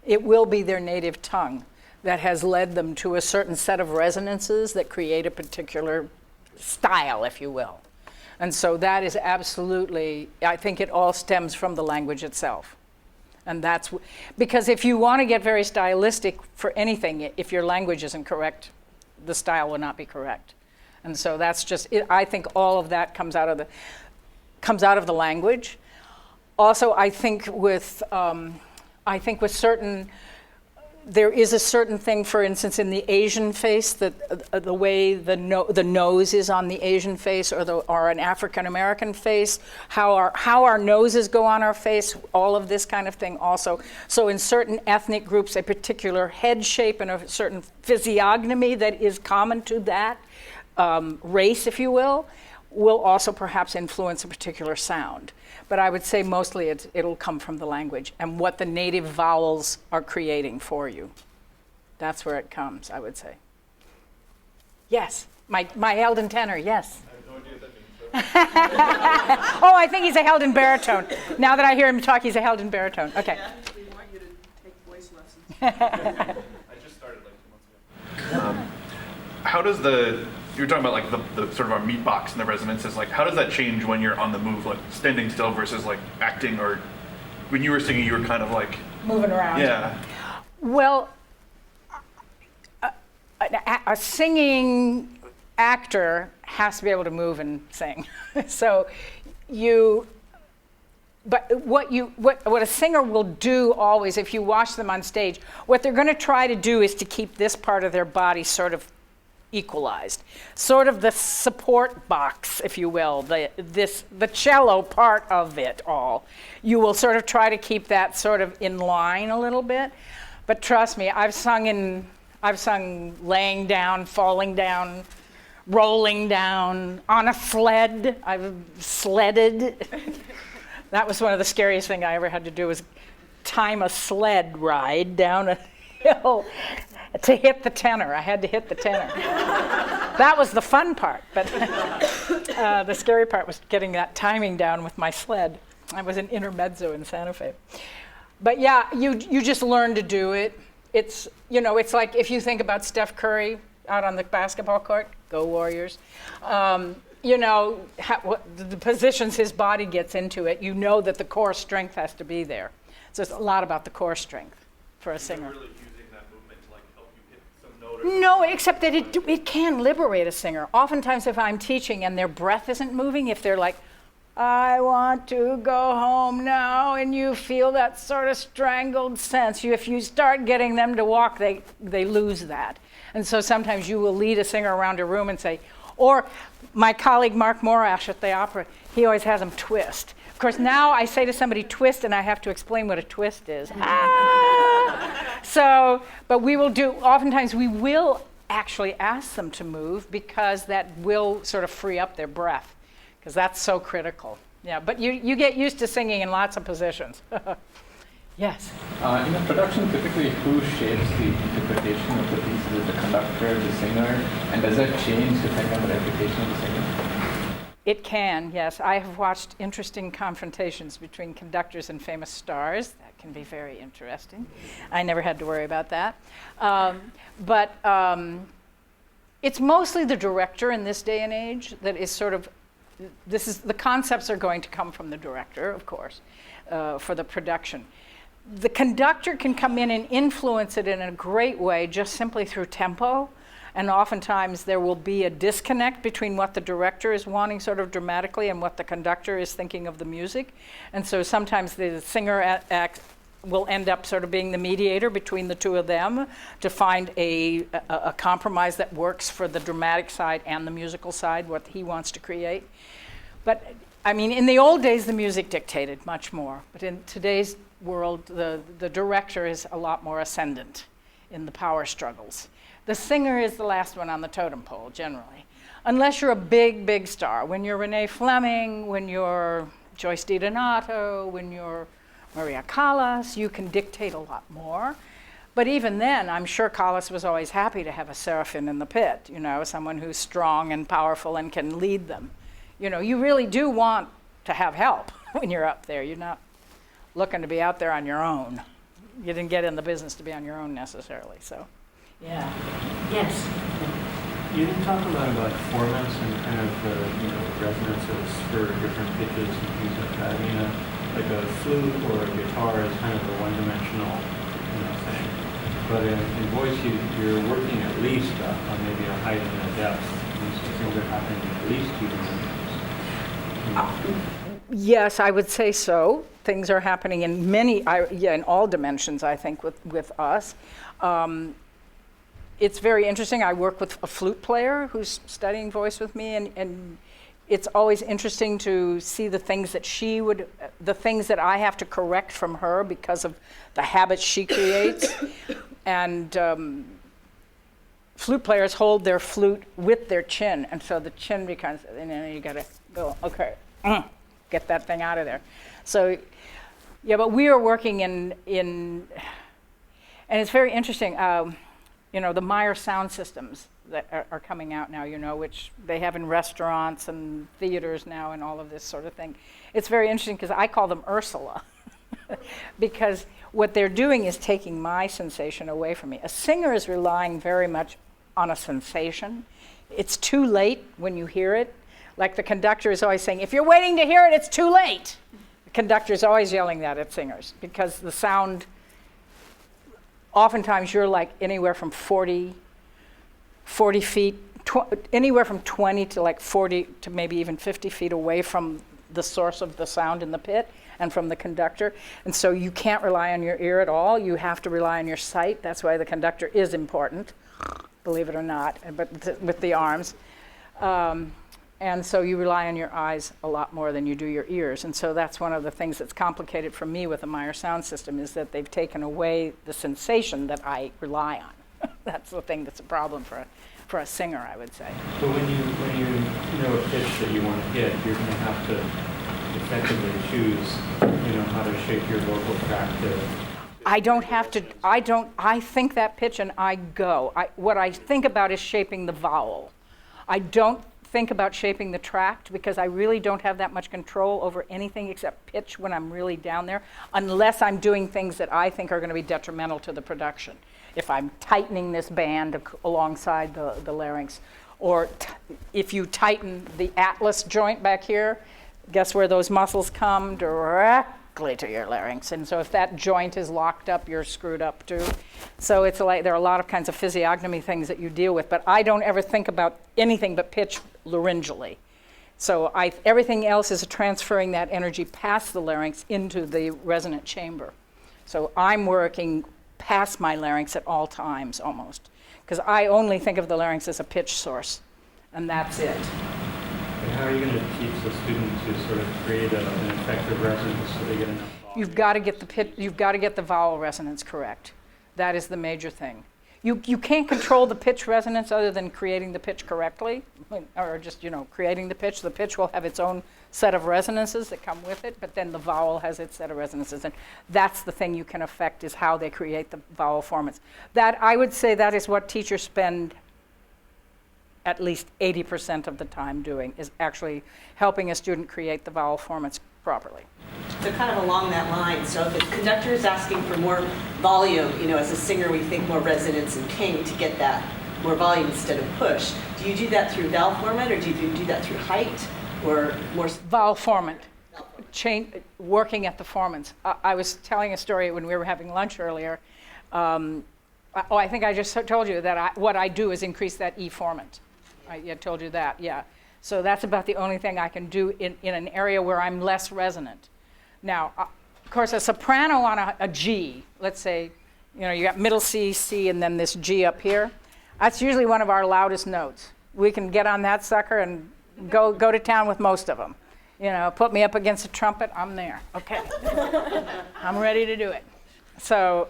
It will be their native tongue that has led them to a certain set of resonances that create a particular style, if you will. And so that is absolutely, I think it all stems from the language itself. And that's, because if you want to get very stylistic for anything, if your language isn't correct, the style will not be correct. And so that's just, I think all of that comes out of the language. Also, I think with certain, there is a certain thing, for instance, in the Asian face, that the way the nose is on the Asian face, or an African American face, how our noses go on our face, all of this kind of thing also. So in certain ethnic groups, a particular head shape and a certain physiognomy that is common to that race, if you will also perhaps influence a particular sound. But I would say mostly it'll come from the language and what the native vowels are creating for you. That's where it comes, I would say. Yes, my Eldon tenor, yes. I have no idea what that means. Oh, I think he's a Eldon baritone. Now that I hear him talk, he's a Eldon baritone. Okay. We want you to take voice lessons. I just started like 2 months ago. How does you're talking about like the sort of our meat box and the resonances, like how does that change when you're on the move, like standing still versus like acting, or when you were singing you were kind of like moving around. Yeah. Well, a singing actor has to be able to move and sing. So but what a singer will do always, if you watch them on stage, what they're going to try to do is to keep this part of their body sort of equalized, sort of the support box, if you will, the cello part of it all. You will sort of try to keep that sort of in line a little bit. But trust me, I've sung laying down, falling down, rolling down, on a sled. I've sledded. That was one of the scariest things I ever had to do, was time a sled ride down a hill to hit the tenor. I had to hit the tenor. That was the fun part, but the scary part was getting that timing down with my sled. I was an intermezzo in Santa Fe. But yeah, you just learn to do it. It's like if you think about Steph Curry, out on the basketball court. Go Warriors. You know, the positions his body gets into it, you know that the core strength has to be there. So it's a lot about the core strength for a singer. Really using that movement to like help you hit some note. No, except that it can liberate a singer. Oftentimes if I'm teaching and their breath isn't moving, if they're like, I want to go home now, and you feel that sort of strangled sense, if you start getting them to walk, they lose that. And so sometimes you will lead a singer around a room and say, or my colleague Mark Morash at the opera, he always has them twist. Of course, now I say to somebody twist, and I have to explain what a twist is. So, but we will do, oftentimes we will actually ask them to move because that will sort of free up their breath, because that's so critical. Yeah, but you get used to singing in lots of positions. Yes? In a production, typically who shapes the interpretation of the piece? Is it the conductor, the singer? And does that change depending on the reputation of the singer? It can, yes. I have watched interesting confrontations between conductors and famous stars. That can be very interesting. I never had to worry about that. But it's mostly the director in this day and age that is sort of, the concepts are going to come from the director, of course, for the production. The conductor can come in and influence it in a great way just simply through tempo, and oftentimes there will be a disconnect between what the director is wanting sort of dramatically and what the conductor is thinking of the music. And so sometimes the singer will end up sort of being the mediator between the two of them to find a compromise that works for the dramatic side and the musical side, what he wants to create. But I mean, in the old days, the music dictated much more. But in today's world, the director is a lot more ascendant in the power struggles. The singer is the last one on the totem pole, generally. Unless you're a big, big star. When you're Renee Fleming, when you're Joyce DiDonato, when you're Maria Callas, you can dictate a lot more. But even then, I'm sure Callas was always happy to have a seraphim in the pit, you know, someone who's strong and powerful and can lead them. You know, you really do want to have help when you're up there. You're not looking to be out there on your own. You didn't get in the business to be on your own necessarily, so, yeah. Yes? You didn't talk a lot about formats and kind of resonances for different pitches and things like that. You know, like a flute or a guitar is kind of a one-dimensional, thing. But in voice, you're working at least on maybe a height and a depth. These things are happening at least 2 dimensions. Yes, I would say so. Things are happening in in all dimensions, I think, with us. It's very interesting. I work with a flute player who's studying voice with me, and it's always interesting to see the things that I have to correct from her because of the habits she creates. And flute players hold their flute with their chin, and so the chin becomes, and then you gotta go, okay, get that thing out of there. So, yeah, but we are working in and it's very interesting, the Meyer sound systems that are coming out now, which they have in restaurants and theaters now and all of this sort of thing. It's very interesting because I call them Ursula because what they're doing is taking my sensation away from me. A singer is relying very much on a sensation. It's too late when you hear it. Like the conductor is always saying, if you're waiting to hear it, it's too late. The conductor is always yelling that at singers because the sound, oftentimes you're like anywhere from 40 feet, anywhere from 20 to like 40 to maybe even 50 feet away from the source of the sound in the pit and from the conductor. And so you can't rely on your ear at all. You have to rely on your sight. That's why the conductor is important, believe it or not, but with the arms. And so you rely on your eyes a lot more than you do your ears. And so that's one of the things that's complicated for me with the Meyer sound system is that they've taken away the sensation that I rely on. That's the thing that's a problem for a singer, I would say. But when you know a pitch that you want to hit, you're going to have to effectively choose, how to shape your vocal tract to. I don't have to, I think that pitch and I go. What I think about is shaping the vowel. I don't think about shaping the tract because I really don't have that much control over anything except pitch when I'm really down there, unless I'm doing things that I think are going to be detrimental to the production. if I'm tightening this band alongside the larynx. Or if you tighten the atlas joint back here, guess where those muscles come? Directly to your larynx. And so if that joint is locked up, you're screwed up too. So it's like there are a lot of kinds of physiognomy things that you deal with, but I don't ever think about anything but pitch laryngally. So everything else is transferring that energy past the larynx into the resonant chamber. So I'm working past my larynx at all times almost, because I only think of the larynx as a pitch source, and that's it. And how are you going to teach the student to sort of create an effective resonance so they get enough volume? You've got to get the pitch, you've got to get the vowel resonance correct. That is the major thing. You can't control the pitch resonance other than creating the pitch correctly, or just, creating the pitch. The pitch will have its own set of resonances that come with it, but then the vowel has its set of resonances. And that's the thing you can affect, is how they create the vowel formants. That, I would say, that is what teachers spend at least 80% of the time doing, is actually helping a student create the vowel formants properly. So kind of along that line, so if the conductor is asking for more volume, as a singer we think more resonance and ping to get that more volume instead of push. Do you do that through vowel formant, or do you do that through height, or more? Vowel formant. Working at the formants. I was telling a story when we were having lunch earlier. I think I just told you that what I do is increase that E formant. I told you that, yeah. So that's about the only thing I can do in an area where I'm less resonant. Now, of course, a soprano on a G, let's say, you got middle C, C, and then this G up here. That's usually one of our loudest notes. We can get on that sucker and go to town with most of them. Put me up against a trumpet, I'm there. Okay. I'm ready to do it. So,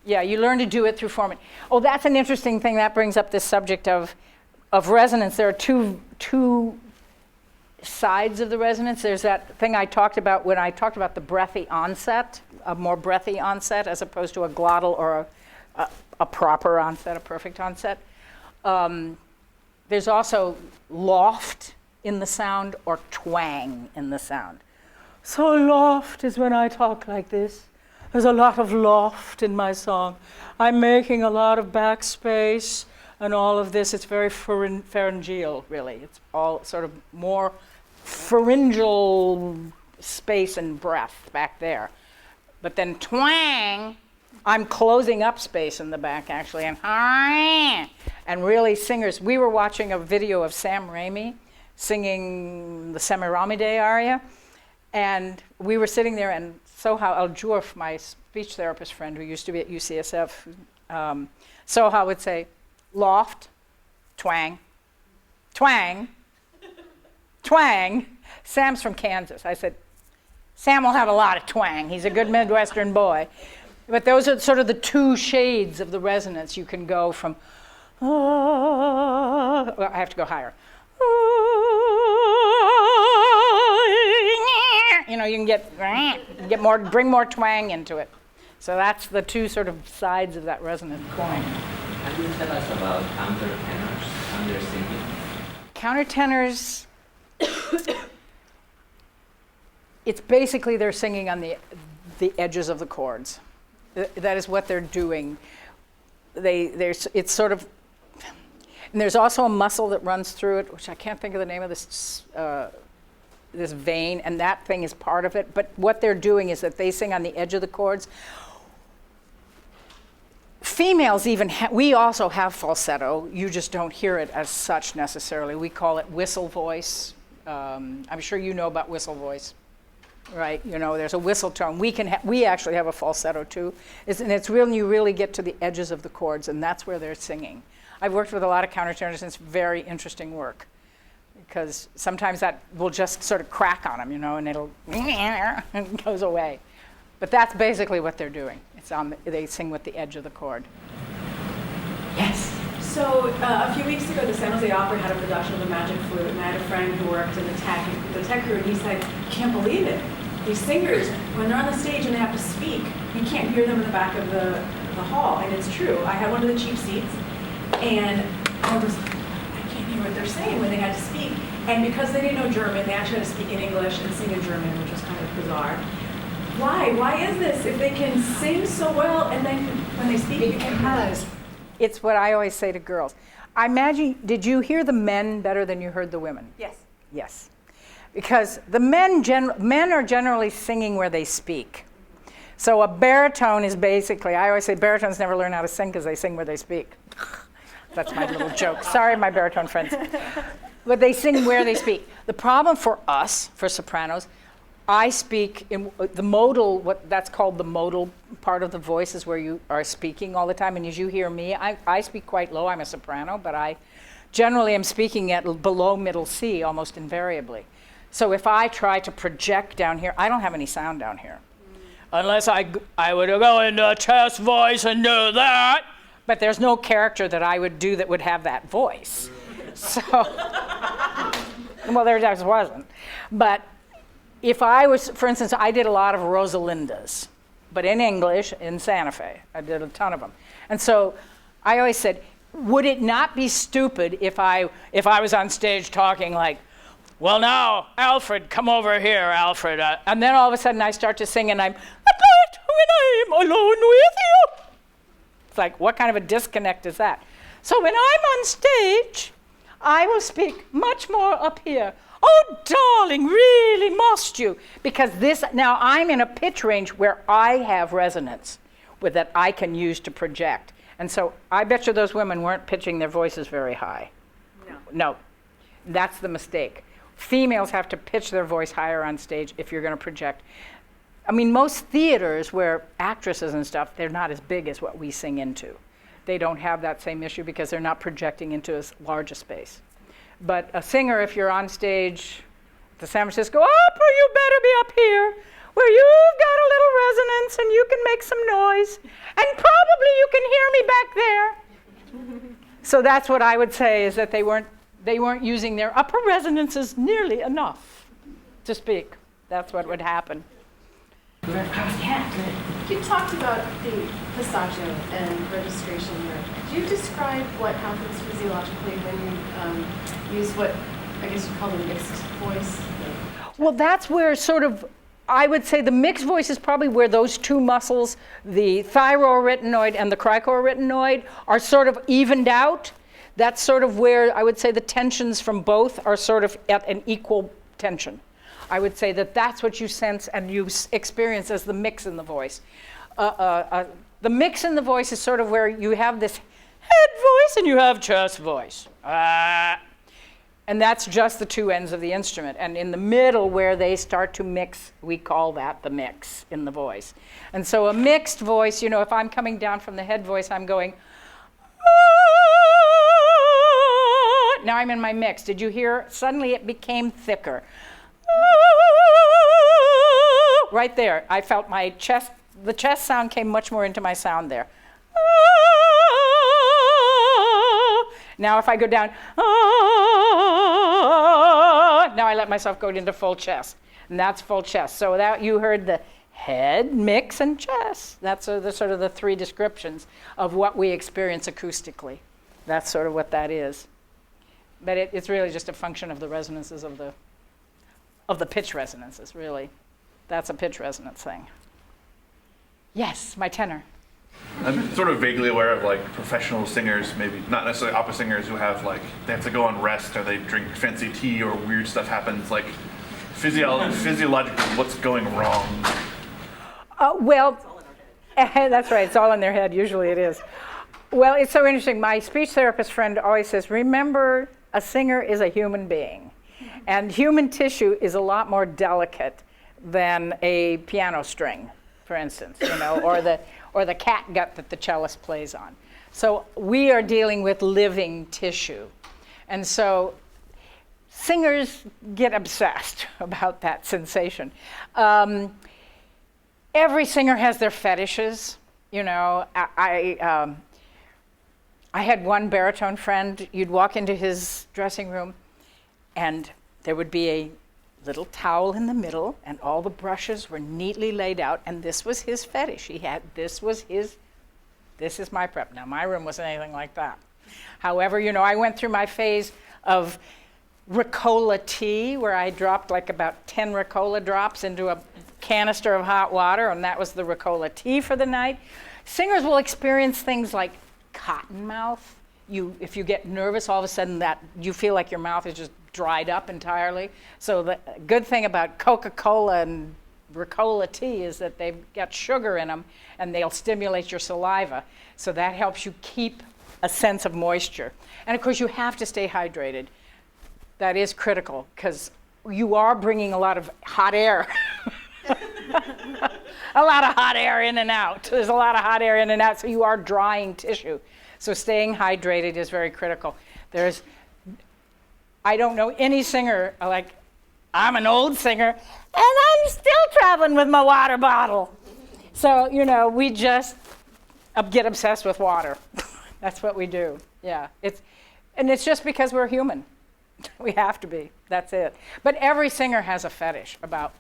you learn to do it through formant. Oh, that's an interesting thing. That brings up this subject of resonance. There are two sides of the resonance. There's that thing I talked about when I talked about the breathy onset, a more breathy onset as opposed to a glottal or a proper onset, a perfect onset. There's also loft in the sound or twang in the sound. So loft is when I talk like this. There's a lot of loft in my song. I'm making a lot of backspace and all of this. It's very pharyngeal, really. It's all sort of more pharyngeal space and breath back there. But then twang, I'm closing up space in the back, actually, and really singers. We were watching a video of Sam Raimi singing the Semiramide aria, and we were sitting there, and Soha Al-Jurf, my speech therapist friend who used to be at UCSF, Soha would say, loft, twang, twang, twang. Sam's from Kansas. I said, Sam will have a lot of twang. He's a good Midwestern boy. But those are sort of the two shades of the resonance. You can go from, well, I have to go higher. You can get more, bring more twang into it. So that's the two sort of sides of that resonant coin. Can you tell us about countertenors and their singing? Countertenors, it's basically they're singing on the edges of the chords. That is what they're doing. It's sort of, and there's also a muscle that runs through it, which I can't think of the name of this vein, and that thing is part of it. But what they're doing is that they sing on the edge of the chords. Females even, we also have falsetto. You just don't hear it as such necessarily. We call it whistle voice. I'm sure you know about whistle voice, right? There's a whistle tone. We actually have a falsetto too. And it's when you really get to the edges of the chords, and that's where they're singing. I've worked with a lot of countertenors, and it's very interesting work, because sometimes that will just sort of crack on them, and it'll and it goes away. But that's basically what they're doing. They sing with the edge of the chord. Yes. So a few weeks ago, the San Jose Opera had a production of The Magic Flute, and I had a friend who worked in the tech crew, and he said, "You can't believe it. These singers, when they're on the stage and they have to speak, you can't hear them in the back of the hall." And it's true. I had one of the cheap seats, and I can't hear what they're saying when they had to speak. And because they didn't know German, they actually had to speak in English and sing in German, which was kind of bizarre. Why? Why is this? If they can sing so well and then When they speak, Because it's what I always say to girls. I imagine, did you hear the men better than you heard the women? yes. Yes. Because the men are generally singing where they speak. So a baritone is basically, I always say baritones never learn how to sing because they sing where they speak. That's my little joke. Sorry, my baritone friends. But they sing where they speak. The problem for us, for sopranos, I speak in the modal, what that's called the modal part of the voice is where you are speaking all the time. And as you hear me, I speak quite low. I'm a soprano, but I generally am speaking at below middle C almost invariably. So if I try to project down here, I don't have any sound down here. Unless I would go into chest voice and do that. But there's no character that I would do that would have that voice. So, well, there just wasn't. But if I was, for instance, I did a lot of Rosalindas, but in English in Santa Fe. I did a ton of them. And so I always said, would it not be stupid if I was on stage talking like, well, now, Alfred, come over here, Alfred. And then all of a sudden I start to sing and I'm, at night when I'm alone with you. It's like, what kind of a disconnect is that? So when I'm on stage, I will speak much more up here. Oh, darling, really must you? Because now I'm in a pitch range where I have resonance with that I can use to project. And so I bet you those women weren't pitching their voices very high. No, that's the mistake. Females have to pitch their voice higher on stage if you're going to project. I mean, most theaters where actresses and stuff, they're not as big as what we sing into. They don't have that same issue because they're not projecting into as large a space. But a singer, if you're on stage at the San Francisco Opera, you better be up here where you've got a little resonance and you can make some noise. And probably you can hear me back there. So that's what I would say is that they weren't using their upper resonances nearly enough to speak. That's what would happen. You talked about the passaggio and registration here. Do you describe what happens physiologically when you use what I guess you call a mixed voice? Well, that's where sort of, I would say the mixed voice is probably where those two muscles, the thyroarytenoid and the cricoarytenoid, are sort of evened out. That's sort of where I would say the tensions from both are sort of at an equal tension. I would say that that's what you sense and you experience as the mix in the voice. The mix in the voice is sort of where you have this head voice and you have chest voice. And that's just the two ends of the instrument. And in the middle where they start to mix, we call that the mix in the voice. And so a mixed voice, if I'm coming down from the head voice, I'm going, now I'm in my mix. Did you hear? Suddenly it became thicker. Right there, I felt my chest, the chest sound came much more into my sound there. Now if I go down, now I let myself go into full chest, and that's full chest. So that you heard the head, mix, and chest. That's the sort of the three descriptions of what we experience acoustically. That's sort of what that is. But it's really just a function of the resonances of the pitch resonances, really. That's a pitch resonance thing. Yes, my tenor. I'm sort of vaguely aware of like professional singers, maybe not necessarily opera singers, who have like, they have to go on rest or they drink fancy tea or weird stuff happens. Like physiologically, what's going wrong? Well, that's right, it's all in their head, usually it is. Well, it's so interesting. My speech therapist friend always says, remember, a singer is a human being. And human tissue is a lot more delicate than a piano string, for instance, or the catgut that the cellist plays on. So we are dealing with living tissue. And so singers get obsessed about that sensation. Every singer has their fetishes. I had one baritone friend. You'd walk into his dressing room, and there would be a little towel in the middle, and all the brushes were neatly laid out, and this was his fetish. This is my prep. Now, my room wasn't anything like that. However, I went through my phase of Ricola tea, where I dropped like about 10 Ricola drops into a canister of hot water, and that was the Ricola tea for the night. Singers will experience things like cotton mouth. If you get nervous, all of a sudden that you feel like your mouth is just dried up entirely. So the good thing about Coca-Cola and Ricola tea is that they've got sugar in them and they'll stimulate your saliva. So that helps you keep a sense of moisture. And of course you have to stay hydrated. That is critical because you are bringing a lot of hot air. A lot of hot air in and out. There's a lot of hot air in and out, so you are drying tissue. So staying hydrated is very critical. I don't know any singer, like, I'm an old singer, and I'm still traveling with my water bottle. So, we just get obsessed with water. That's what we do, yeah. It's just because we're human. We have to be, that's it. But every singer has a fetish about,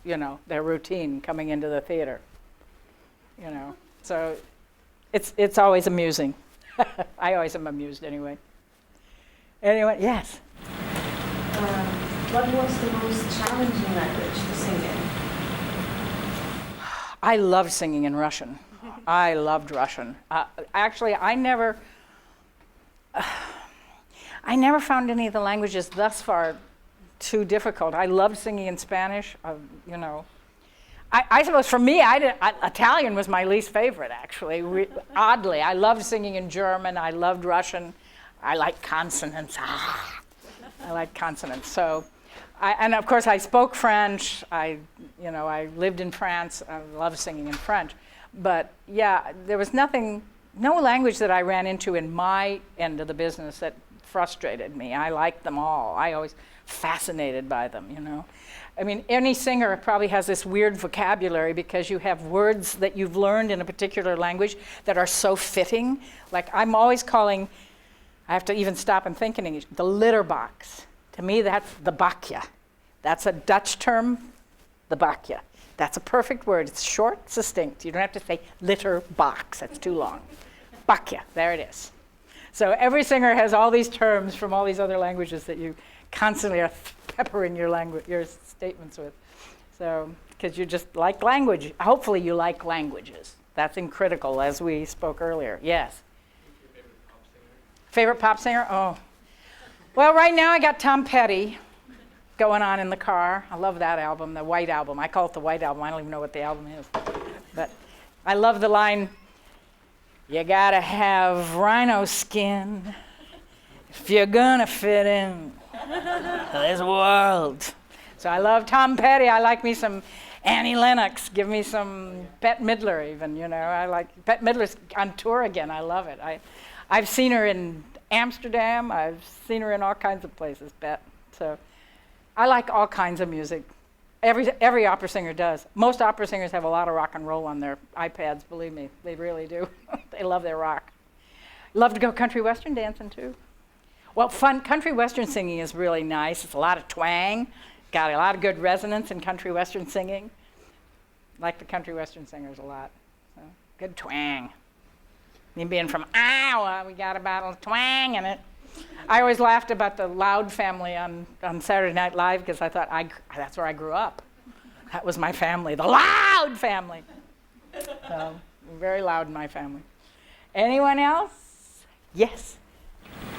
their routine coming into the theater. So it's always amusing. I always am amused anyway. Anyway, yes? What was the most challenging language to sing in? I loved singing in Russian. I loved Russian. Actually, I never found any of the languages thus far too difficult. I loved singing in Spanish, I suppose for me, Italian was my least favorite, actually. Oddly, I loved singing in German. I loved Russian. I like consonants. I like consonants. So, and of course, I spoke French. I lived in France. I love singing in French. But yeah, there was no language that I ran into in my end of the business that frustrated me. I liked them all. I always fascinated by them, I mean, any singer probably has this weird vocabulary because you have words that you've learned in a particular language that are so fitting. Like I'm always calling, I have to even stop and think in English, the litter box. To me, that's the bakje. That's a Dutch term, the bakje. That's a perfect word. It's short, succinct. You don't have to say litter box. That's too long. Bakje, there it is. So every singer has all these terms from all these other languages that you constantly are peppering your statements with. So, because you just like language. Hopefully you like languages. That's critical, as we spoke earlier. Yes? Favorite pop singer? Oh. Well, right now I got Tom Petty going on in the car. I love that album, the White Album. I call it the White Album. I don't even know what the album is. But I love the line, you gotta have rhino skin if you're gonna fit in this world. So I love Tom Petty. I like me some Annie Lennox. Give me some Bette Midler even, I like Bette Midler's on tour again. I love it. I've seen her in Amsterdam. I've seen her in all kinds of places, Bette. So I like all kinds of music. Every opera singer does. Most opera singers have a lot of rock and roll on their iPads, believe me. They really do. They love their rock. Love to go country western dancing too. Well, country western singing is really nice. It's a lot of twang. Got a lot of good resonance in country western singing. Like the country western singers a lot. So, good twang. Me being from Iowa, we got about a twang in it. I always laughed about the Loud family on Saturday Night Live because I thought that's where I grew up. That was my family, the Loud family. So, very loud in my family. Anyone else? Yes?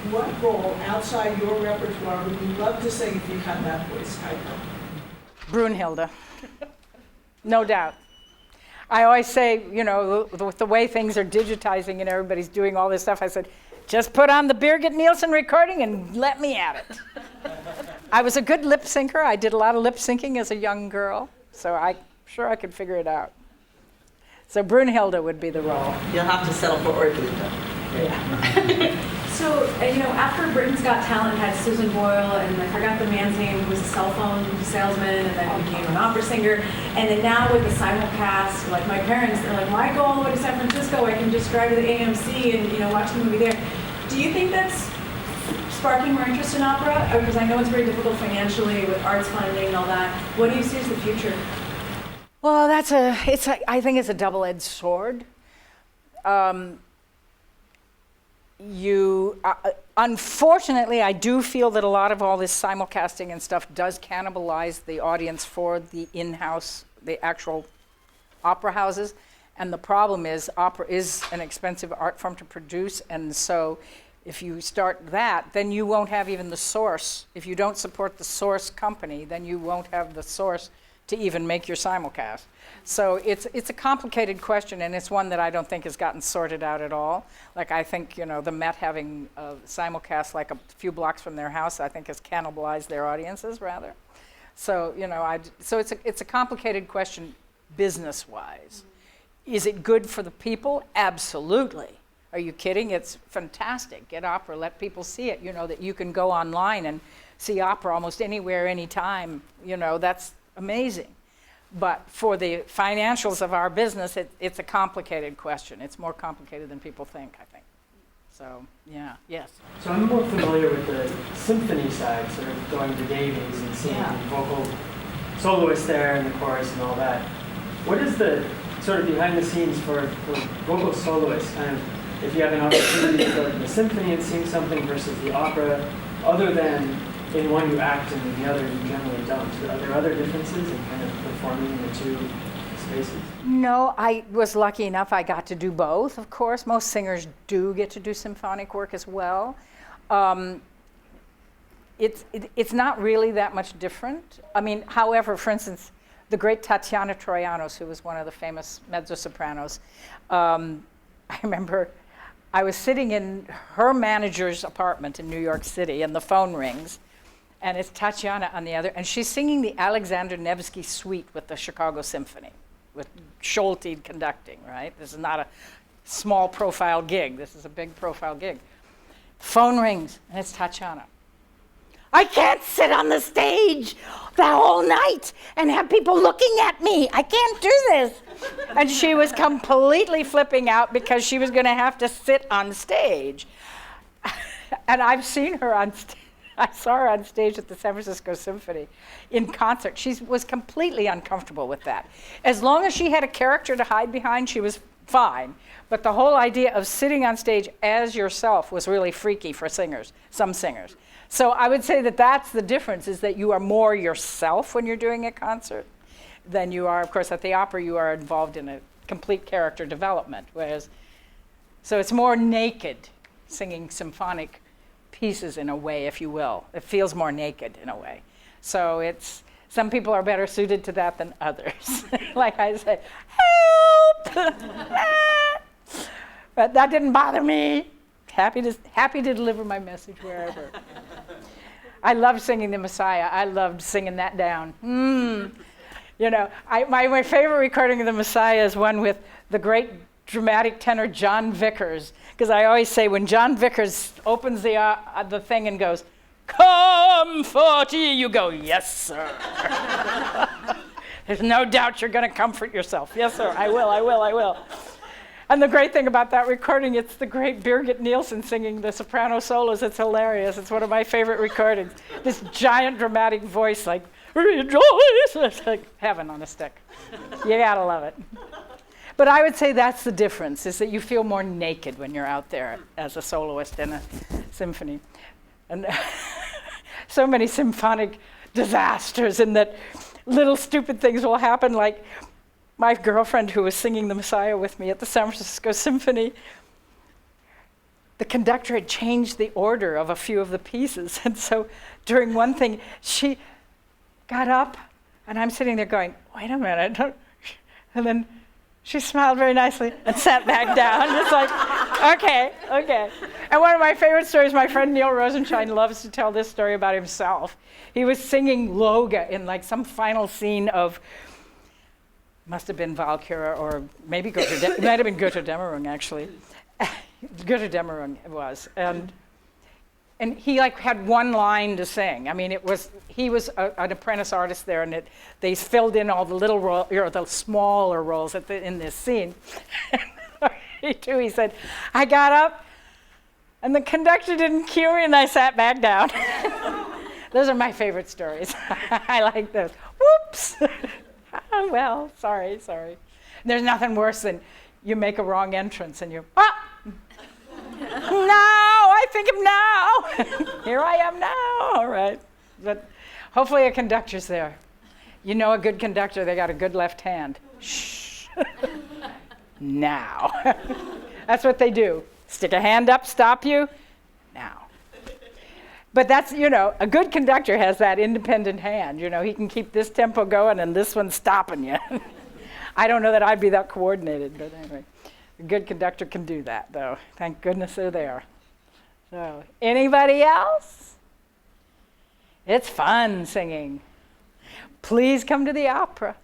What role outside your repertoire would you love to sing if you had that voice type? Brunhilde. No doubt. I always say, with the way things are digitizing and everybody's doing all this stuff, I said, just put on the Birgit Nielsen recording and let me at it. I was a good lip syncer. I did a lot of lip syncing as a young girl, so I'm sure I could figure it out. So Brunhilde would be the role. You'll have to settle for Orglita. Yeah. So, after Britain's Got Talent had Susan Boyle, and I forgot the man's name, who was a cell phone salesman, and then became an opera singer, and then now with the simulcast, like my parents, they're like, why go all the way to San Francisco? I can just drive to the AMC and watch the movie there. Do you think that's sparking more interest in opera? Because I know it's very difficult financially with arts funding and all that. What do you see as the future? Well, I think it's a double-edged sword. Unfortunately, I do feel that a lot of all this simulcasting and stuff does cannibalize the audience for the in-house, the actual opera houses. And the problem is opera is an expensive art form to produce, and so if you start that, then you won't have even the source. If you don't support the source company, then you won't have the source to even make your simulcast. So it's a complicated question, and it's one that I don't think has gotten sorted out at all. Like, I think, the Met having a simulcast like a few blocks from their house, I think has cannibalized their audiences rather. So, so it's a complicated question business-wise. Is it good for the people? Absolutely. Are you kidding? It's fantastic. Get opera, let people see it. That you can go online and see opera almost anywhere, anytime. That's amazing. But for the financials of our business, it's a complicated question. It's more complicated than people think, I think. So, yeah, yes. So I'm more familiar with the symphony side, sort of going to Davies and seeing vocal soloists there and the chorus and all that. What is the sort of behind the scenes for vocal soloists, kind of, if you have an opportunity to go to the symphony and sing something versus the opera, other than in one you act and in the other you generally don't? Are there other differences in kind of performing in the two spaces? No, I was lucky enough I got to do both, of course. Most singers do get to do symphonic work as well. It's not really that much different. I mean, however, for instance, the great Tatiana Troianos, who was one of the famous mezzo-sopranos, I remember I was sitting in her manager's apartment in New York City, and the phone rings, and it's Tatiana on the other, and she's singing the Alexander Nevsky Suite with the Chicago Symphony, with Schulte conducting, right? This is not a small profile gig. This is a big profile gig. Phone rings, and it's Tatiana. I can't sit on the stage the whole night and have people looking at me. I can't do this. And she was completely flipping out because she was going to have to sit on stage. And I've seen her on stage. I saw her on stage at the San Francisco Symphony in concert. She was completely uncomfortable with that. As long as she had a character to hide behind, she was fine. But the whole idea of sitting on stage as yourself was really freaky for singers, some singers. So I would say that that's the difference, is that you are more yourself when you're doing a concert than you are, of course, at the opera. You are involved in a complete character development, so it's more naked, singing symphonic pieces in a way, if you will. It feels more naked in a way. So some people are better suited to that than others. Like I say, help! But that didn't bother me. Happy to deliver my message wherever. I loved singing the Messiah. I loved singing that down. My favorite recording of the Messiah is one with the great dramatic tenor John Vickers, because I always say when John Vickers opens the thing and goes, "Comfort ye," you go, "Yes, sir." There's no doubt you're going to comfort yourself. Yes, sir, I will. And the great thing about that recording, it's the great Birgit Nielsen singing the soprano solos. It's hilarious. It's one of my favorite recordings. This giant dramatic voice, like, "Rejoice!" It's like heaven on a stick. You gotta love it. But I would say that's the difference, is that you feel more naked when you're out there as a soloist in a symphony. And so many symphonic disasters, in that little stupid things will happen, like my girlfriend who was singing the Messiah with me at the San Francisco Symphony, the conductor had changed the order of a few of the pieces. And so during one thing, she got up, and I'm sitting there going, wait a minute. And then she smiled very nicely and sat back down. It's like, okay. And one of my favorite stories, my friend Neil Rosenshine loves to tell this story about himself. He was singing Loga in like some final scene of, must have been Valkyrie, or maybe it might have been Götterdämmerung, actually. Götterdämmerung it was. And he like had one line to sing. I mean, he was an apprentice artist there, and they filled in all the little the smaller roles in this scene. He said, I got up, and the conductor didn't cue me, and I sat back down. Those are my favorite stories. I like those. Whoops. Oh, well, sorry. There's nothing worse than you make a wrong entrance and I think of now. Here I am now. All right. But hopefully a conductor's there. You know a good conductor, they got a good left hand. Shh. now. That's what they do. Stick a hand up, stop you, now. But that's, a good conductor has that independent hand. He can keep this tempo going and this one's stopping you. I don't know that I'd be that coordinated, but anyway. A good conductor can do that, though. Thank goodness they're there. So, anybody else? It's fun singing. Please come to the opera.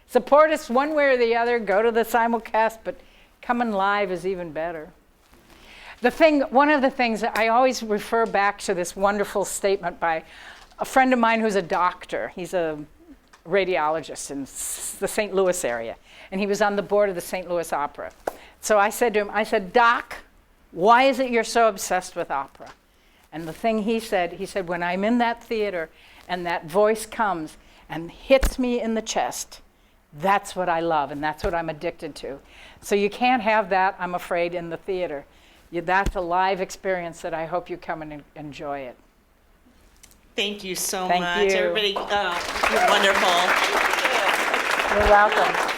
Support us one way or the other. Go to the simulcast, but coming live is even better. One of the things that I always refer back to this wonderful statement by a friend of mine who's a doctor. He's a radiologist in the St. Louis area, and he was on the board of the St. Louis Opera. So I said to him, Doc, why is it you're so obsessed with opera? And the thing he said, when I'm in that theater and that voice comes and hits me in the chest, that's what I love and that's what I'm addicted to. So you can't have that, I'm afraid, in the theater. That's a live experience that I hope you come and enjoy it. Thank you so Thank much. you. Everybody, you're wonderful. You're welcome.